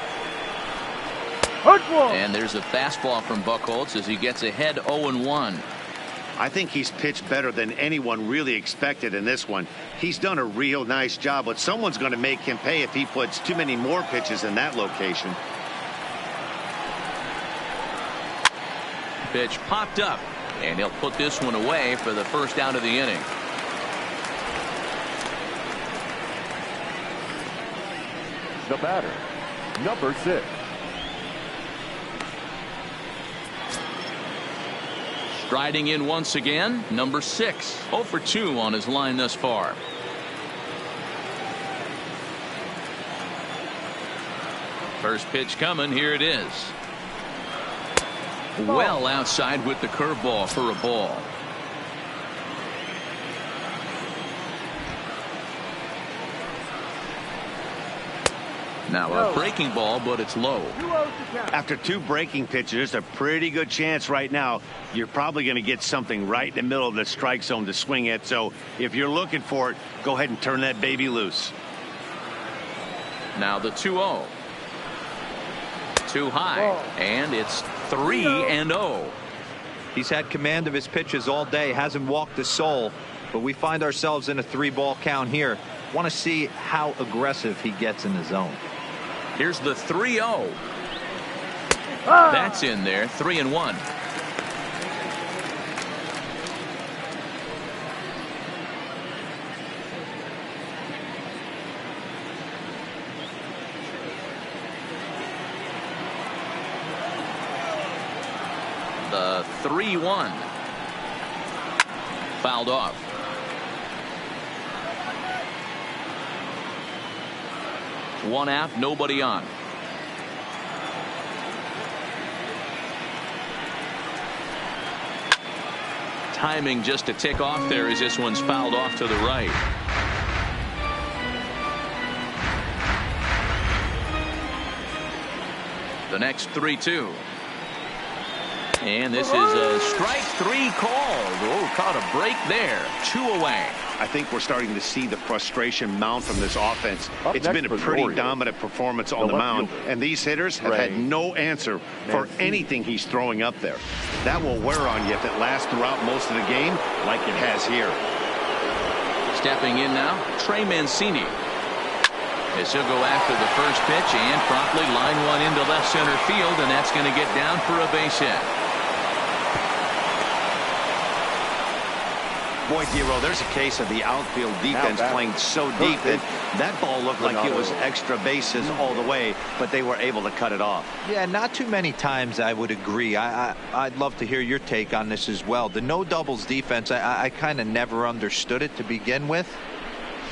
And there's a fastball from Buchholz as he gets ahead 0-1. I think he's pitched better than anyone really expected in this one. He's done a real nice job, but someone's going to make him pay if he puts too many more pitches in that location. Pitch popped up, and he'll put this one away for the first out of the inning. The batter, number 6. Striding in once again, number 6. 0 for 2 on his line thus far. First pitch coming. Here it is. Well outside with the curveball for a ball. Now a breaking ball, but it's low. After 2 breaking pitches, there's a pretty good chance right now you're probably going to get something right in the middle of the strike zone to swing at. So if you're looking for it, go ahead and turn that baby loose. Now the 2-0. Too high, and it's 3-0. He's had command of his pitches all day, hasn't walked a soul, but we find ourselves in a 3-ball count here. Want to see how aggressive he gets in the zone. Here's the 3-0. That's in there. 3-1. The 3-1. Fouled off. One out, nobody on. Timing just a tick off there as this one's fouled off to the right. The next 3-2. And this is a strike 3 called. Oh, caught a break there. 2 away. I think we're starting to see the frustration mount from this offense. It's been a pretty dominant performance on the mound, and these hitters have had no answer for anything he's throwing up there. That will wear on you if it lasts throughout most of the game like it has here. Stepping in now, Trey Mancini. As he'll go after the first pitch and promptly line one into left center field, and that's going to get down for a base hit. Boy, Giro, there's a case of the outfield defense playing so deep that that ball looked like it was extra bases all the way, but they were able to cut it off. Yeah, not too many times I would agree. I'd love to hear your take on this as well. The no doubles defense, I kind of never understood it to begin with.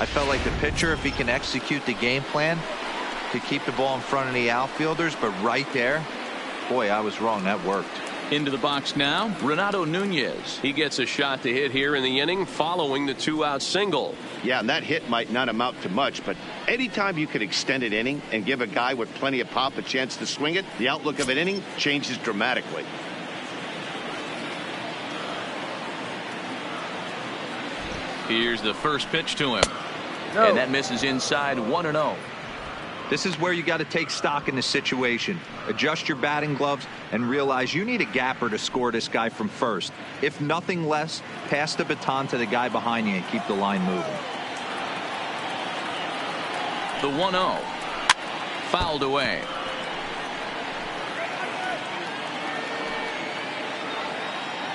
I felt like the pitcher, if he can execute the game plan, to keep the ball in front of the outfielders, but right there, boy, I was wrong. That worked. Into the box now, Renato Nunez. He gets a shot to hit here in the inning following the 2-out single. Yeah, and that hit might not amount to much, but anytime you can extend an inning and give a guy with plenty of pop a chance to swing it, the outlook of an inning changes dramatically. Here's the first pitch to him. And that misses inside. 1-0. This is where you got to take stock in the situation. Adjust your batting gloves and realize you need a gapper to score this guy from first. If nothing less, pass the baton to the guy behind you and keep the line moving. The 1-0. Fouled away.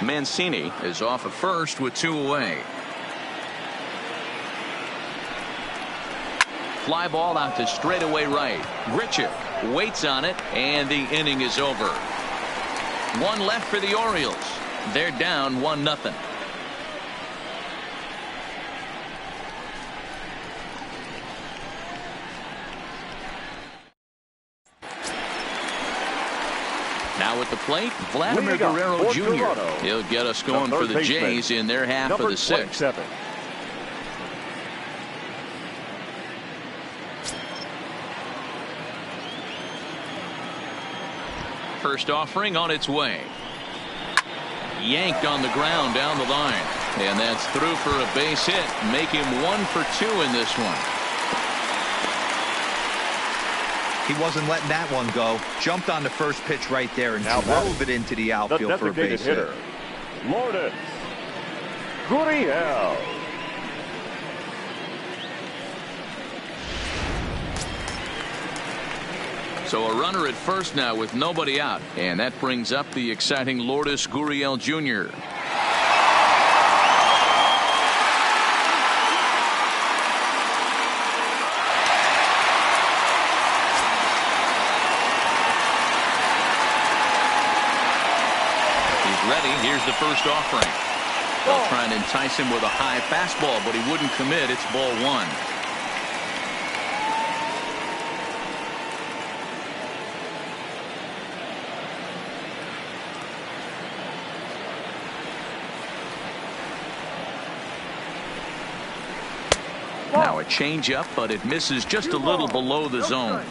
Mancini is off at first with 2 away. Fly ball out to straightaway right. Grichuk waits on it, and the inning is over. 1 left for the Orioles. They're down 1-0. Now at the plate, Vladimir Guerrero Jr. He'll get us going for the Jays in their half of the 6th. First offering on its way. Yanked on the ground down the line. And that's through for a base hit. Make him 1 for 2 in this one. He wasn't letting that one go. Jumped on the first pitch right there and drove it into the outfield for a base hit. Lourdes Gurriel. So a runner at first now with nobody out. And that brings up the exciting Lourdes Gurriel Jr. He's ready. Here's the first offering. They'll try and entice him with a high fastball, but he wouldn't commit. It's ball 1. Now a changeup, but it misses just a little below the zone.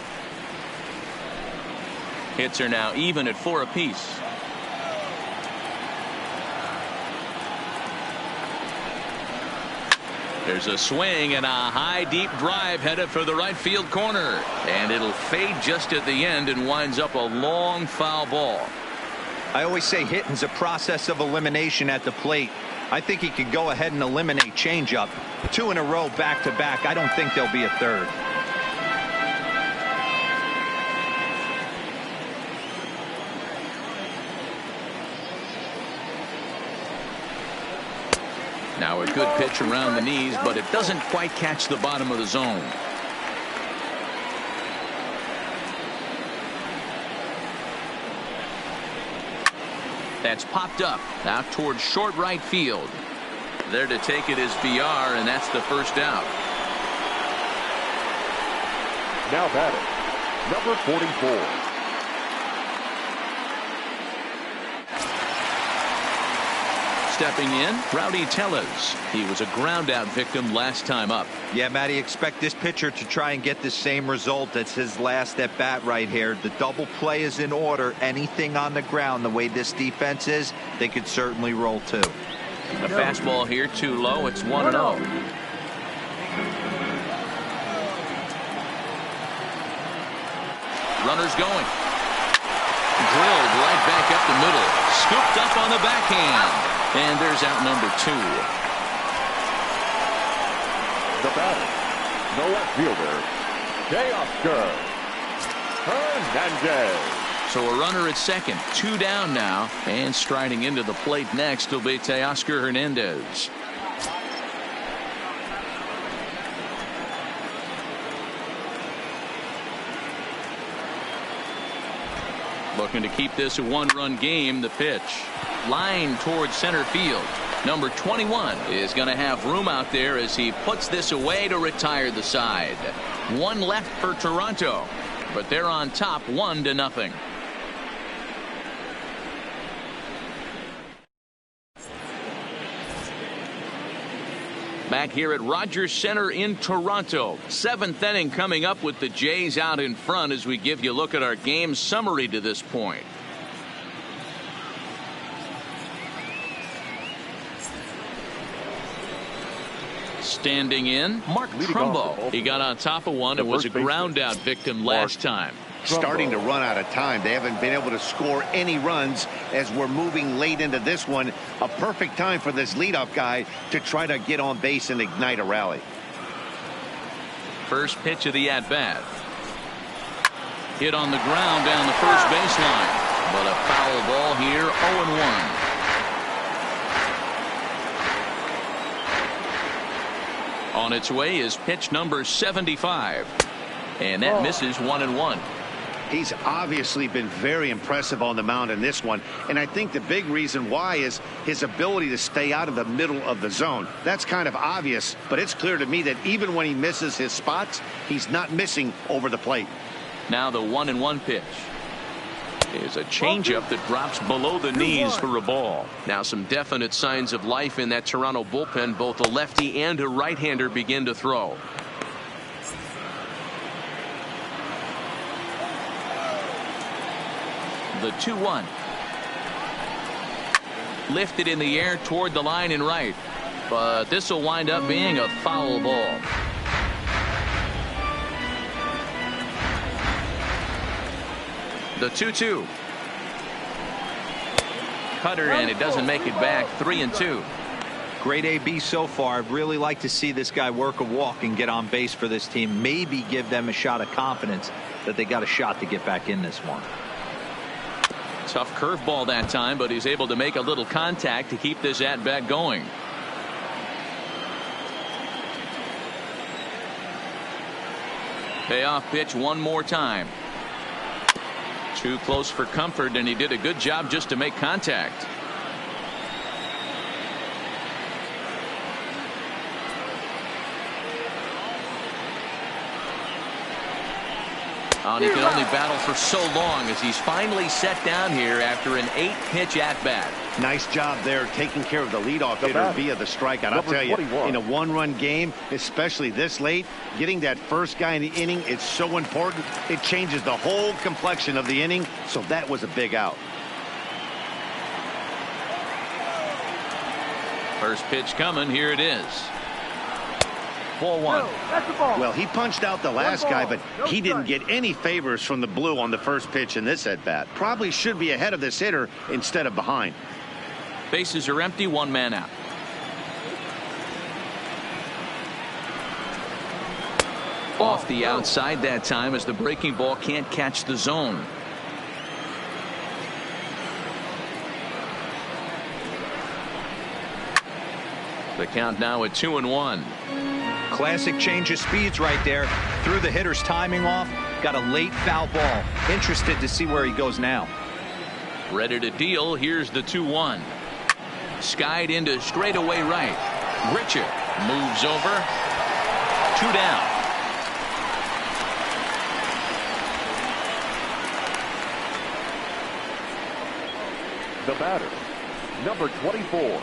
Hits are now even at 4 apiece. There's a swing and a high deep drive headed for the right field corner, and it'll fade just at the end and winds up a long foul ball. I always say hitting's a process of elimination at the plate. I think he could go ahead and eliminate changeup. 2 in a row back to back. I don't think there'll be a third. Now a good pitch around the knees, but it doesn't quite catch the bottom of the zone. That's popped up out towards short right field. There to take it is BR, and that's the first out. Now batting, number 44. Stepping in, Rowdy Tellez. He was a ground out victim last time up. Yeah, Matty, expect this pitcher to try and get the same result. That's his last at bat right here. The double play is in order. Anything on the ground, the way this defense is, they could certainly roll too. A fastball here too low. It's 1-0. Runners going. Drilled right back up the middle. Scooped up on the backhand. And there's out number 2. The batter, the left fielder, Teoscar Hernandez. So a runner at second, 2 down now, and striding into the plate next will be Teoscar Hernandez. Looking to keep this a 1-run game. The pitch. Line towards center field. Number 21 is going to have room out there as he puts this away to retire the side. 1 left for Toronto, but they're on top 1-0. Back here at Rogers Center in Toronto. 7th inning coming up with the Jays out in front as we give you a look at our game summary to this point. Standing in, Mark Trumbo. He got on top of one and was a ground out victim last time. Starting to run out of time. They haven't been able to score any runs as we're moving late into this one. A perfect time for this leadoff guy to try to get on base and ignite a rally. First pitch of the at-bat. Hit on the ground down the first baseline. But a foul ball here, 0-1. On its way is pitch number 75. And that misses 1-1. He's obviously been very impressive on the mound in this one, and I think the big reason why is his ability to stay out of the middle of the zone. That's kind of obvious, but it's clear to me that even when he misses his spots, he's not missing over the plate. Now the 1-1 pitch is a changeup that drops below the knees for a ball. Now some definite signs of life in that Toronto bullpen. Both a lefty and a right-hander begin to throw. The 2-1. Lifted in the air toward the line and right. But this will wind up being a foul ball. The 2-2. Cutter, and it doesn't make it back. 3-2. Great AB so far. I'd really like to see this guy work a walk and get on base for this team. Maybe give them a shot of confidence that they got a shot to get back in this one. Tough curveball that time, but he's able to make a little contact to keep this at-bat going. Payoff pitch one more time. Too close for comfort, and he did a good job just to make contact. And he can only battle for so long as he's finally set down here after an 8-pitch at-bat. Nice job there taking care of the leadoff hitter via the strikeout. I'll tell you, in a one-run game, especially this late, getting that first guy in the inning is so important. It changes the whole complexion of the inning, so that was a big out. First pitch coming. Here it is. Ball one. Well, he punched out the last guy, but he didn't get any favors from the blue on the first pitch in this at-bat. Probably should be ahead of this hitter instead of behind. Bases are empty. One man out. Off the outside that time as the breaking ball can't catch the zone. The count now at 2-1. Classic change of speeds right there. Threw the hitter's timing off. Got a late foul ball. Interested to see where he goes now. Ready to deal. Here's the 2-1. Skied into straightaway right. Grichuk moves over. 2 down. The batter, number 24.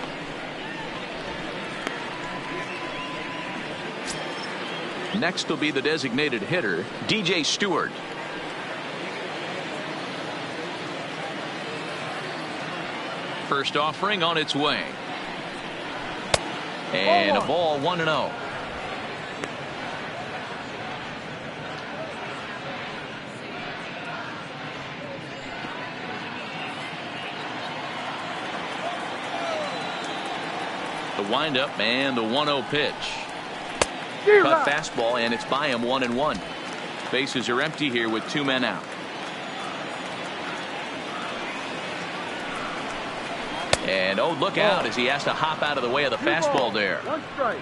Next will be the designated hitter, DJ Stewart. First offering on its way. And a ball 1-0. The windup and the 1-0 pitch. Cut fastball, and it's by him 1-1. Bases are empty here with 2 men out. And oh, look out as he has to hop out of the way of the fastball there.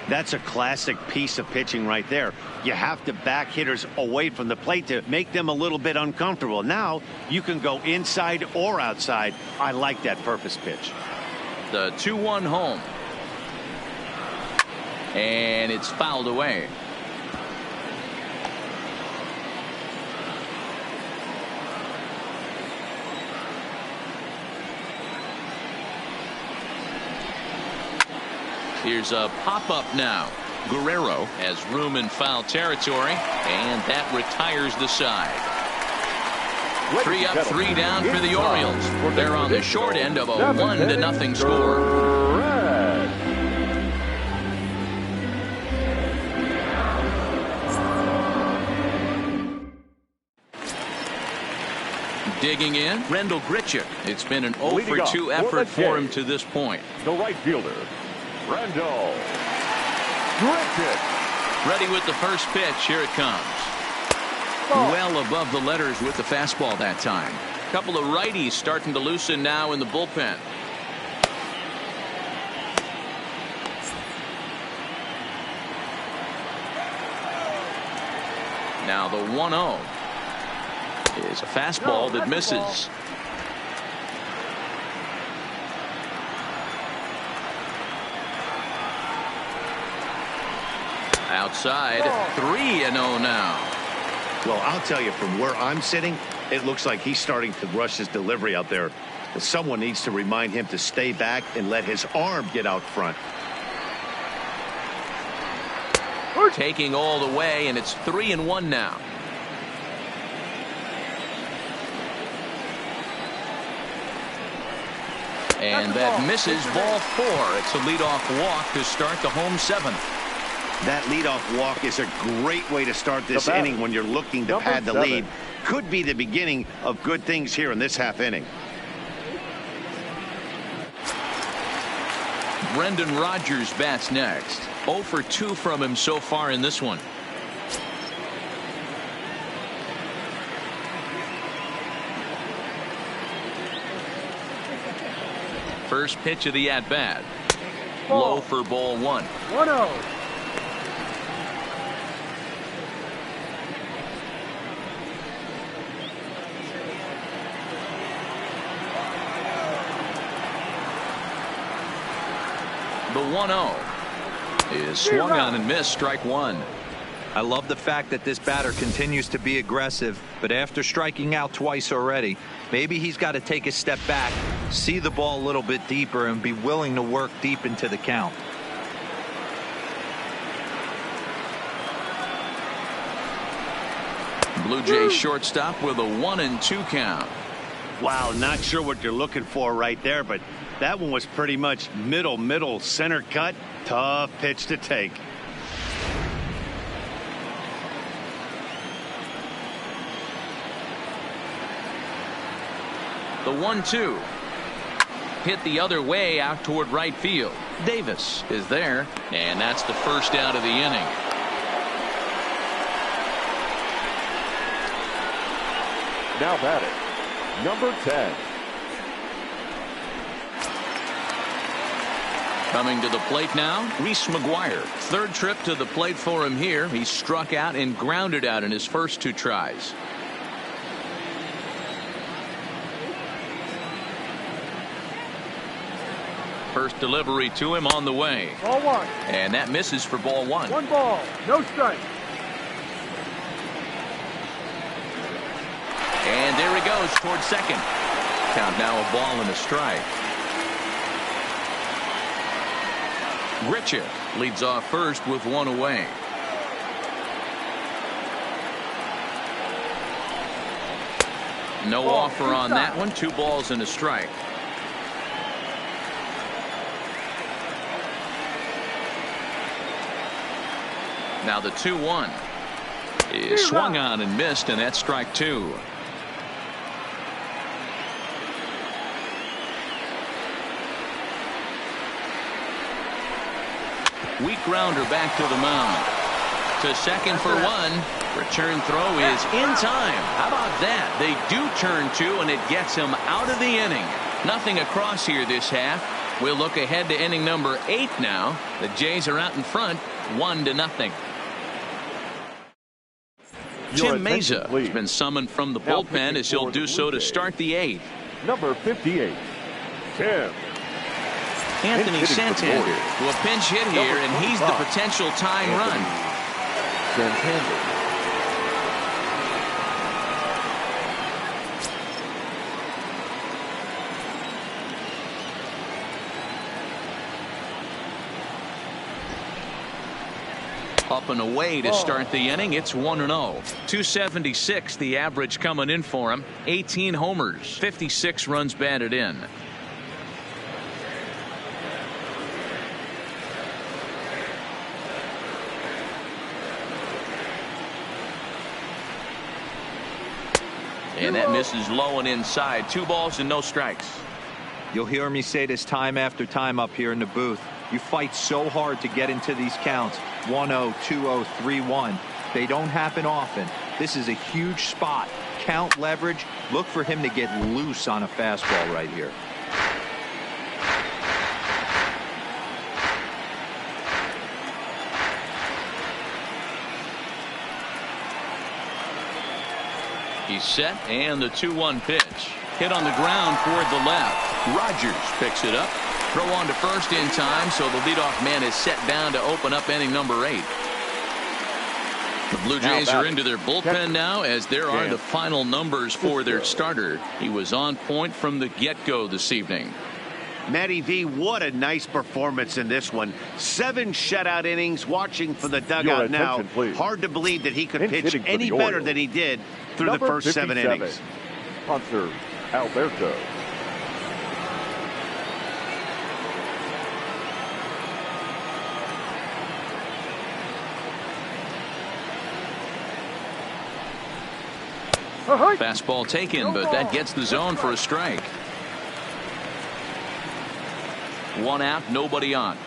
That's a classic piece of pitching right there. You have to back hitters away from the plate to make them a little bit uncomfortable. Now you can go inside or outside. I like that purpose pitch. The 2-1 home. And it's fouled away. Here's a pop-up now. Guerrero has room in foul territory, and that retires the side. 3 up, 3 down for the Orioles. They're on the short end of a 1-0 score. Digging in, Rendell Grichuk. It's been an 0-for-2 effort for him to this point. The right fielder, Rendell Grichuk. Ready with the first pitch. Here it comes. Well above the letters with the fastball that time. A couple of righties starting to loosen now in the bullpen. Now the 1-0 is a fastball that misses. Outside, 3-0 now. Well, I'll tell you, from where I'm sitting, it looks like he's starting to rush his delivery out there. Someone needs to remind him to stay back and let his arm get out front. Taking all the way, and it's 3-1 now. And that misses, ball 4. It's a leadoff walk to start the home 7th. That leadoff walk is a great way to start this inning when you're looking to pad the lead. Could be the beginning of good things here in this half inning. Brendan Rodgers bats next. 0-for-2 from him so far in this one. First pitch of the at-bat. Low for ball 1. 1-0. The 1-0 is swung on and missed, strike 1. I love the fact that this batter continues to be aggressive, but after striking out twice already, maybe he's got to take a step back, see the ball a little bit deeper, and be willing to work deep into the count. Blue Jays shortstop with a 1-2 count. Wow, not sure what you're looking for right there, but that one was pretty much middle center cut. Tough pitch to take. The 1-2 hit the other way out toward right field. Davis is there, and that's the first out of the inning. Now batting, number 10. Coming to the plate now, Reese McGuire. Third trip to the plate for him here. He struck out and grounded out in his first 2 tries. First delivery to him on the way. Ball 1. And that misses for ball 1. 1 ball, no strike. And there he goes towards second. Count now a ball and a strike. Grichuk leads off first with 1 away. No offer on that one. 2 balls and a strike. Now the 2-1 is swung on and missed, and that's strike 2. Weak grounder back to the mound. To second for 1. Return throw is in time. How about that? They do turn 2, and it gets him out of the inning. Nothing across here this half. We'll look ahead to inning number 8 now. The Jays are out in front, 1-0. Tim Meza has been summoned from the bullpen as he'll do so to start the 8th. Number 58, Tim. Anthony Santander to a pinch hit here, and he's the potential tying run. Santander. Up and away to start the inning. It's 1-0. 276 the average coming in for him. 18 homers, 56 runs batted in. And that misses low and inside. 2 balls and no strikes. You'll hear me say this time after time up here in the booth. You fight so hard to get into these counts. 1-0, 2-0, 3-1. They don't happen often. This is a huge spot. Count leverage. Look for him to get loose on a fastball right here. He's set, and the 2-1 pitch. Hit on the ground toward the left. Rogers picks it up. Throw on to first in time, so the leadoff man is set down to open up inning number 8. The Blue Jays are into their bullpen now, as there are the final numbers for their starter. He was on point from the get-go this evening. Matty V, what a nice performance in this one. 7 shutout innings. Watching for the dugout now. Please. Hard to believe that he could pitch any better than he did through the first 7 innings. Punter Alberto. Fastball taken, but that gets the zone for a strike. 1 out, nobody on.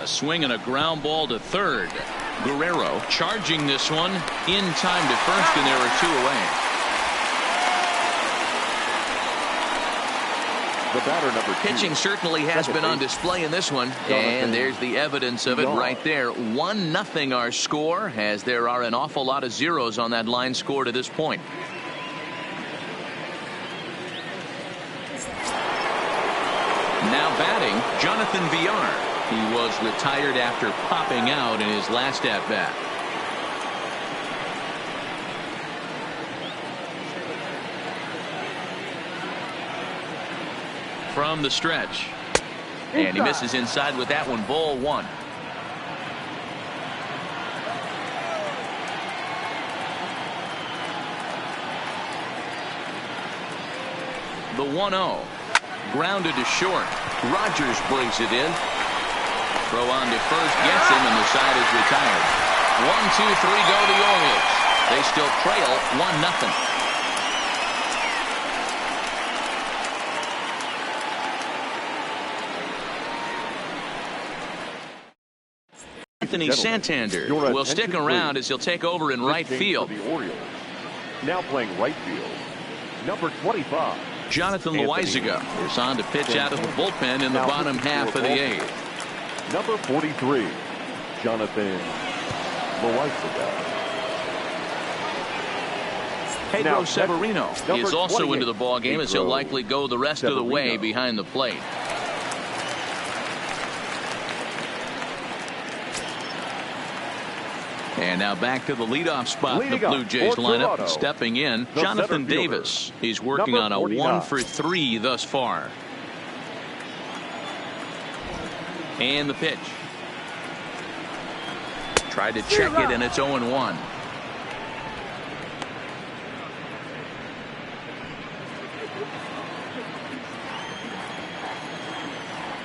A swing and a ground ball to third. Guerrero charging this one in time to first, and there are 2 away. The batter, number 2. Pitching certainly has been on display in this one, and there's the evidence of it right there. 1-0 our score, as there are an awful lot of zeros on that line score to this point. Now batting, Jonathan Villar. He was retired after popping out in his last at-bat. From the stretch. And he misses inside with that one. Ball one. The 1-0. Grounded to short. Rogers brings it in. Throw on to first, gets him, and the side is retired. 1-2-3 go the Orioles. They still trail 1-0. Anthony Santander will stick around as he'll take over in right field. The Orioles. Now playing right field, number 25. Jonathan Loizaga is on to pitch out of the bullpen in the bottom half of the eighth. Number 43, Jonathan Loizaga. Pedro Severino is also into the ball game as he'll likely go the rest of the way behind the plate. And now back to the leadoff spot in the Blue Jays lineup. Stepping in, Jonathan Davis. He's working on a 1-for-3 thus far. And the pitch. Tried to check it, and it's 0-1.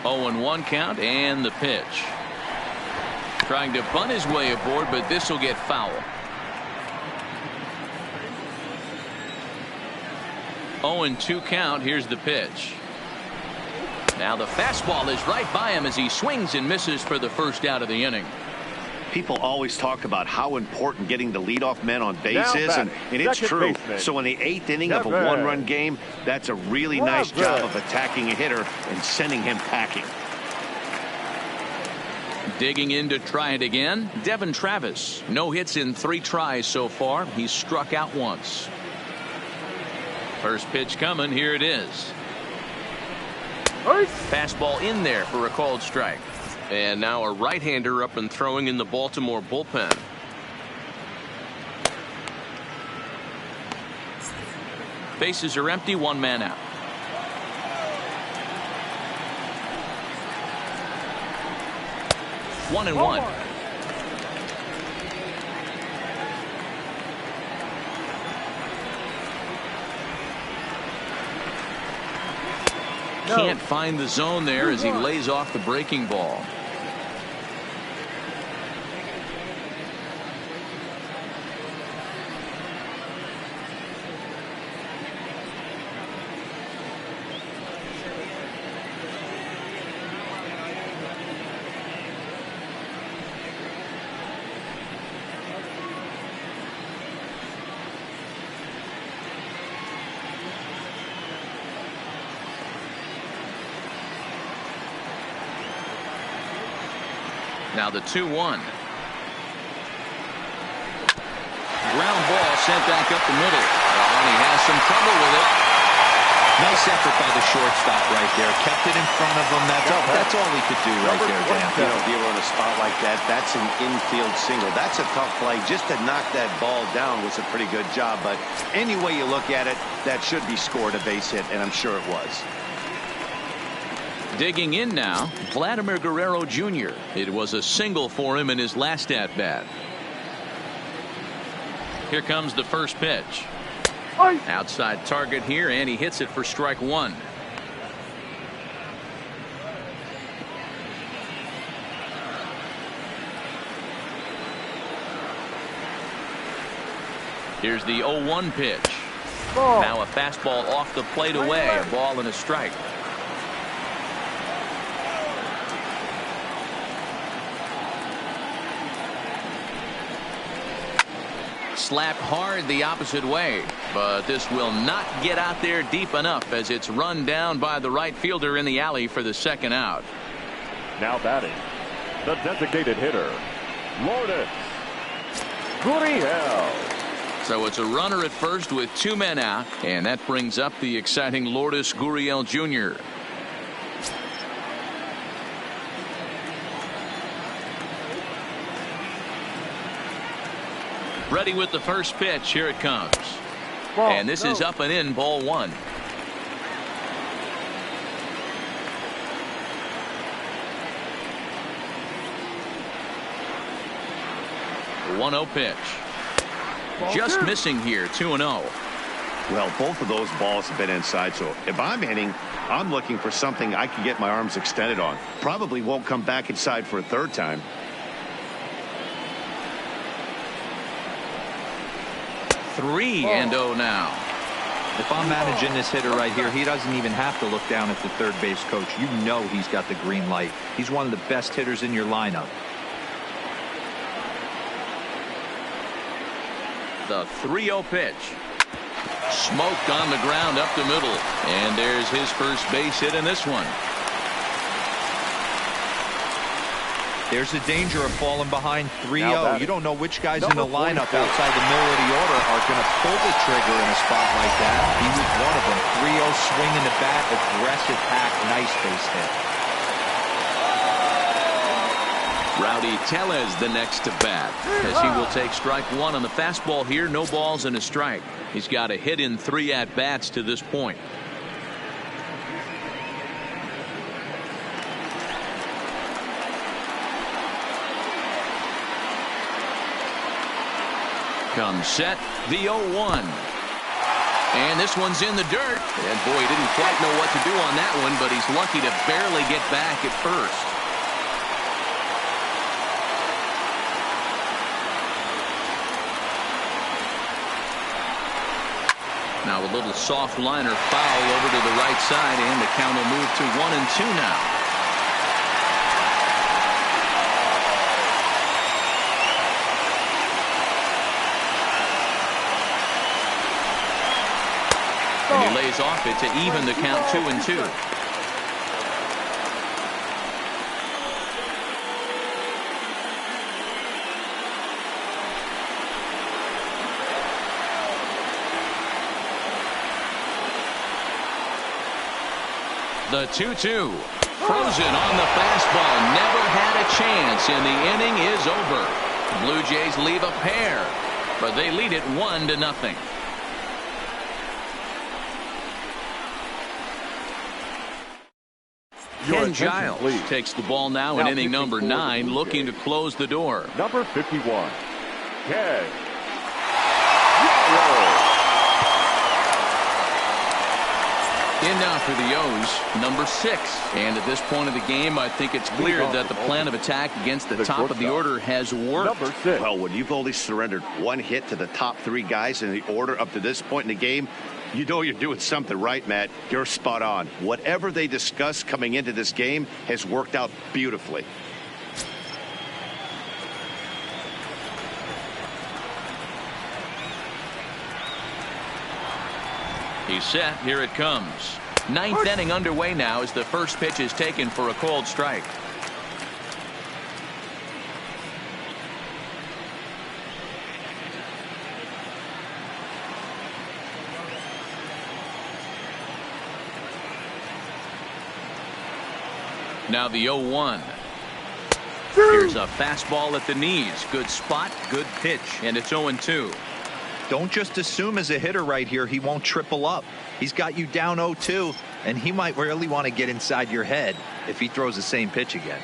(0-1) count, and the pitch. Trying to bunt his way aboard, but this will get foul. 0-2 count. Here's the pitch. Now the fastball is right by him as he swings and misses for the first out of the inning. People always talk about how important getting the leadoff men on base is, and it's true. So in the 8th inning of a one-run game, that's a really nice job of attacking a hitter and sending him packing. Digging in to try it again, Devin Travis. No hits in 3 tries so far. He's struck out once. First pitch coming. Here it is. Fastball in there for a called strike. And now a right-hander up and throwing in the Baltimore bullpen. Bases are empty. 1 man out. One and one. Can't find the zone there as he lays off the breaking ball. Now the 2-1. Ground ball sent back up the middle. And he has some trouble with it. Nice effort by the shortstop right there. Kept it in front of him. That's all he could do right there, Dan. You know, if you were in a spot like that, that's an infield single. That's a tough play. Just to knock that ball down was a pretty good job. But any way you look at it, that should be scored a base hit, and I'm sure it was. Digging in now, Vladimir Guerrero Jr. It was a single for him in his last at-bat. Here comes the first pitch. Outside target here, and he hits it for strike 1. Here's the 0-1 pitch. Now a fastball off the plate away. A ball and a strike. Slapped hard the opposite way, but this will not get out there deep enough as it's run down by the right fielder in the alley for the second out. Now batting, the designated hitter, Lourdes Gurriel. So it's a runner at first with 2 men out, and that brings up the exciting Lourdes Gurriel Jr. Ready with the first pitch. Here it comes. Ball, And this is up and in, ball one. The 1-0 pitch. Ball Just two. missing here, 2-0. Well, both of those balls have been inside, so if I'm hitting, I'm looking for something I can get my arms extended on. Probably won't come back inside for a third time. 3-0 now. If I'm managing this hitter right here, he doesn't even have to look down at the third base coach. You know he's got the green light. He's one of the best hitters in your lineup. The 3-0 pitch. Smoked on the ground up the middle. And there's his first base hit in this one. There's the danger of falling behind 3-0. You don't know which guys in the Number lineup 44. outside the middle of the order are going to pull the trigger in a spot like that. He was one of them. 3-0 swinging the bat, aggressive hack, nice base hit. Rowdy Tellez the next to bat, as he will take strike one on the fastball here. No balls and a strike. He's got a hit in 3 at-bats to this point. Comes set, the 0-1. And this one's in the dirt. And boy, he didn't quite know what to do on that one, but he's lucky to barely get back at first. Now a little soft liner foul over to the right side, and the count will move to 1-2 now. And he lays off it to even the count 2-2. The 2-2. Frozen on the fastball. Never had a chance, and the inning is over. Blue Jays leave a pair, but they lead it 1-0. Ken Giles takes the ball now in inning number 9, looking to close the door. Number 51, Ken. In now for the O's, number 6. And at this point of the game, I think it's clear that the plan of attack against the top of the order has worked. Number 6. Well, when you've only surrendered 1 hit to the top 3 guys in the order up to this point in the game, you know you're doing something right, Matt. You're spot on. Whatever they discussed coming into this game has worked out beautifully. He's set. Here it comes. 9th inning underway now as the first pitch is taken for a called strike. Now the 0-1. Here's a fastball at the knees. Good spot, good pitch, and it's 0-2. Don't just assume as a hitter right here he won't triple up. He's got you down 0-2, and he might really want to get inside your head if he throws the same pitch again.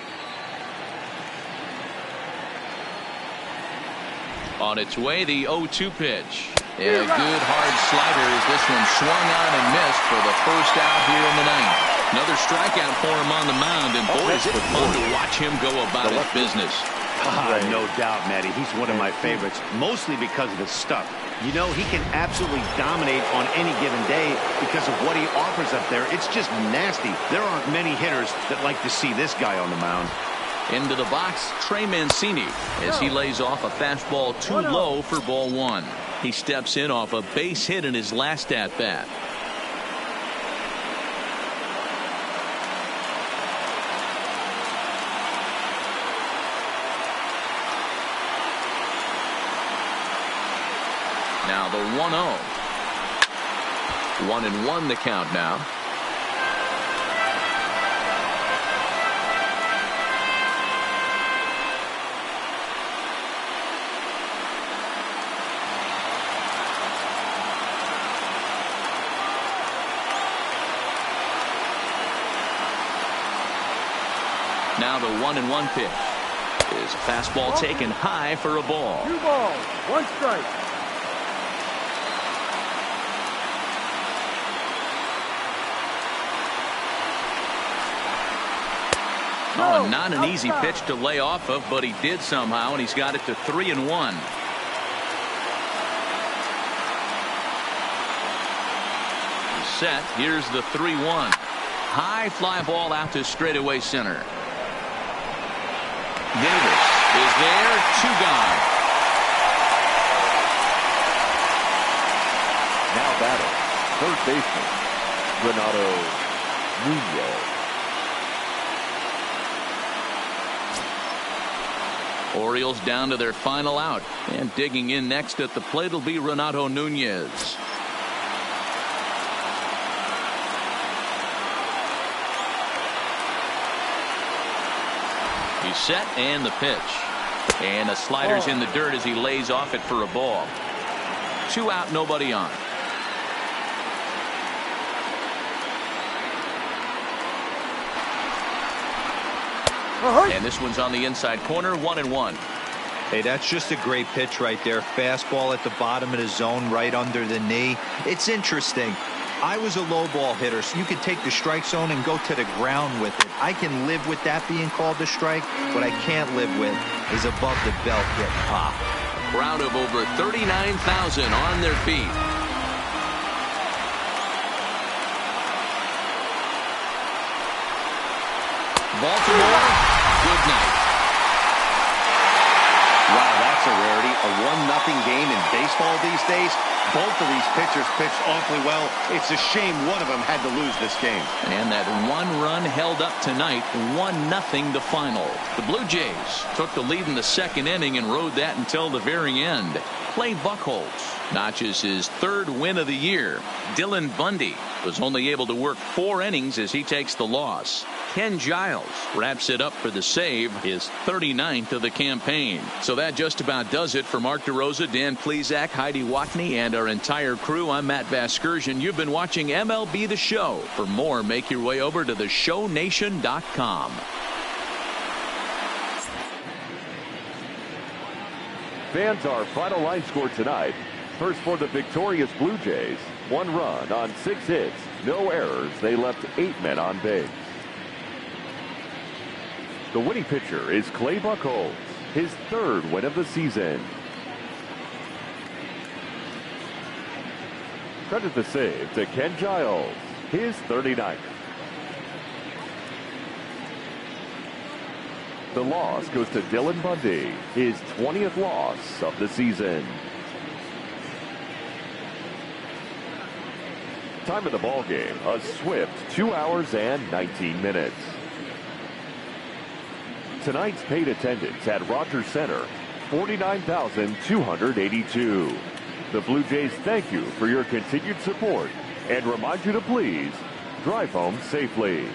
On its way, the 0-2 pitch. And a good hard slider as this one swung on and missed for the first out here in the 9th. Another strikeout for him on the mound, and boy, it's fun to watch him go about his business. No doubt, Matty. He's one of my favorites, mostly because of his stuff. You know, he can absolutely dominate on any given day because of what he offers up there. It's just nasty. There aren't many hitters that like to see this guy on the mound. Into the box, Trey Mancini, as he lays off a fastball too low for ball 1. He steps in off a base hit in his last at-bat. Now the 1-0. 1-1 the count now. Now the 1-1 pitch is a fastball taken high for a ball. 2 balls, 1 strike. Oh, not an easy pitch to lay off of, but he did somehow, and he's got it to 3-1. Set. Here's the 3-1. High fly ball out to straightaway center. Davis is there. 2 gone. Now batting, third baseman, Renato Nunez. Orioles down to their final out, and digging in next at the plate will be Renato Nunez. He's set, and the pitch, and a slider's in the dirt as he lays off it for a ball. 2 out, nobody on. And this one's on the inside corner, 1-1. Hey, that's just a great pitch right there. Fastball at the bottom of the zone, right under the knee. It's interesting. I was a low ball hitter, so you could take the strike zone and go to the ground with it. I can live with that being called a strike. What I can't live with is above the belt getting popped. A crowd of over 39,000 on their feet. Baltimore, good night. Wow, that's a rarity. A 1-0 game in baseball these days. Both of these pitchers pitched awfully well. It's a shame one of them had to lose this game. And that 1 run held up tonight, 1-0 the final. The Blue Jays took the lead in the 2nd inning and rode that until the very end. Clay Buchholz notches his 3rd win of the year. Dylan Bundy was only able to work 4 innings as he takes the loss. Ken Giles wraps it up for the save, his 39th of the campaign. So that just about does it for Mark DeRosa, Dan Plesac, Heidi Watney, and our entire crew. I'm Matt Vasgersian. You've been watching MLB The Show. For more, make your way over to theshownation.com. Fans, our final line score tonight. First for the victorious Blue Jays, 1 run on 6 hits, no errors. They left 8 men on base. The winning pitcher is Clay Buchholz, his 3rd win of the season. Credit the save to Ken Giles, his 39th. The loss goes to Dylan Bundy, his 20th loss of the season. Time of the ball game, a swift 2 hours and 19 minutes. Tonight's paid attendance at Rogers Center, 49,282. The Blue Jays thank you for your continued support and remind you to please drive home safely.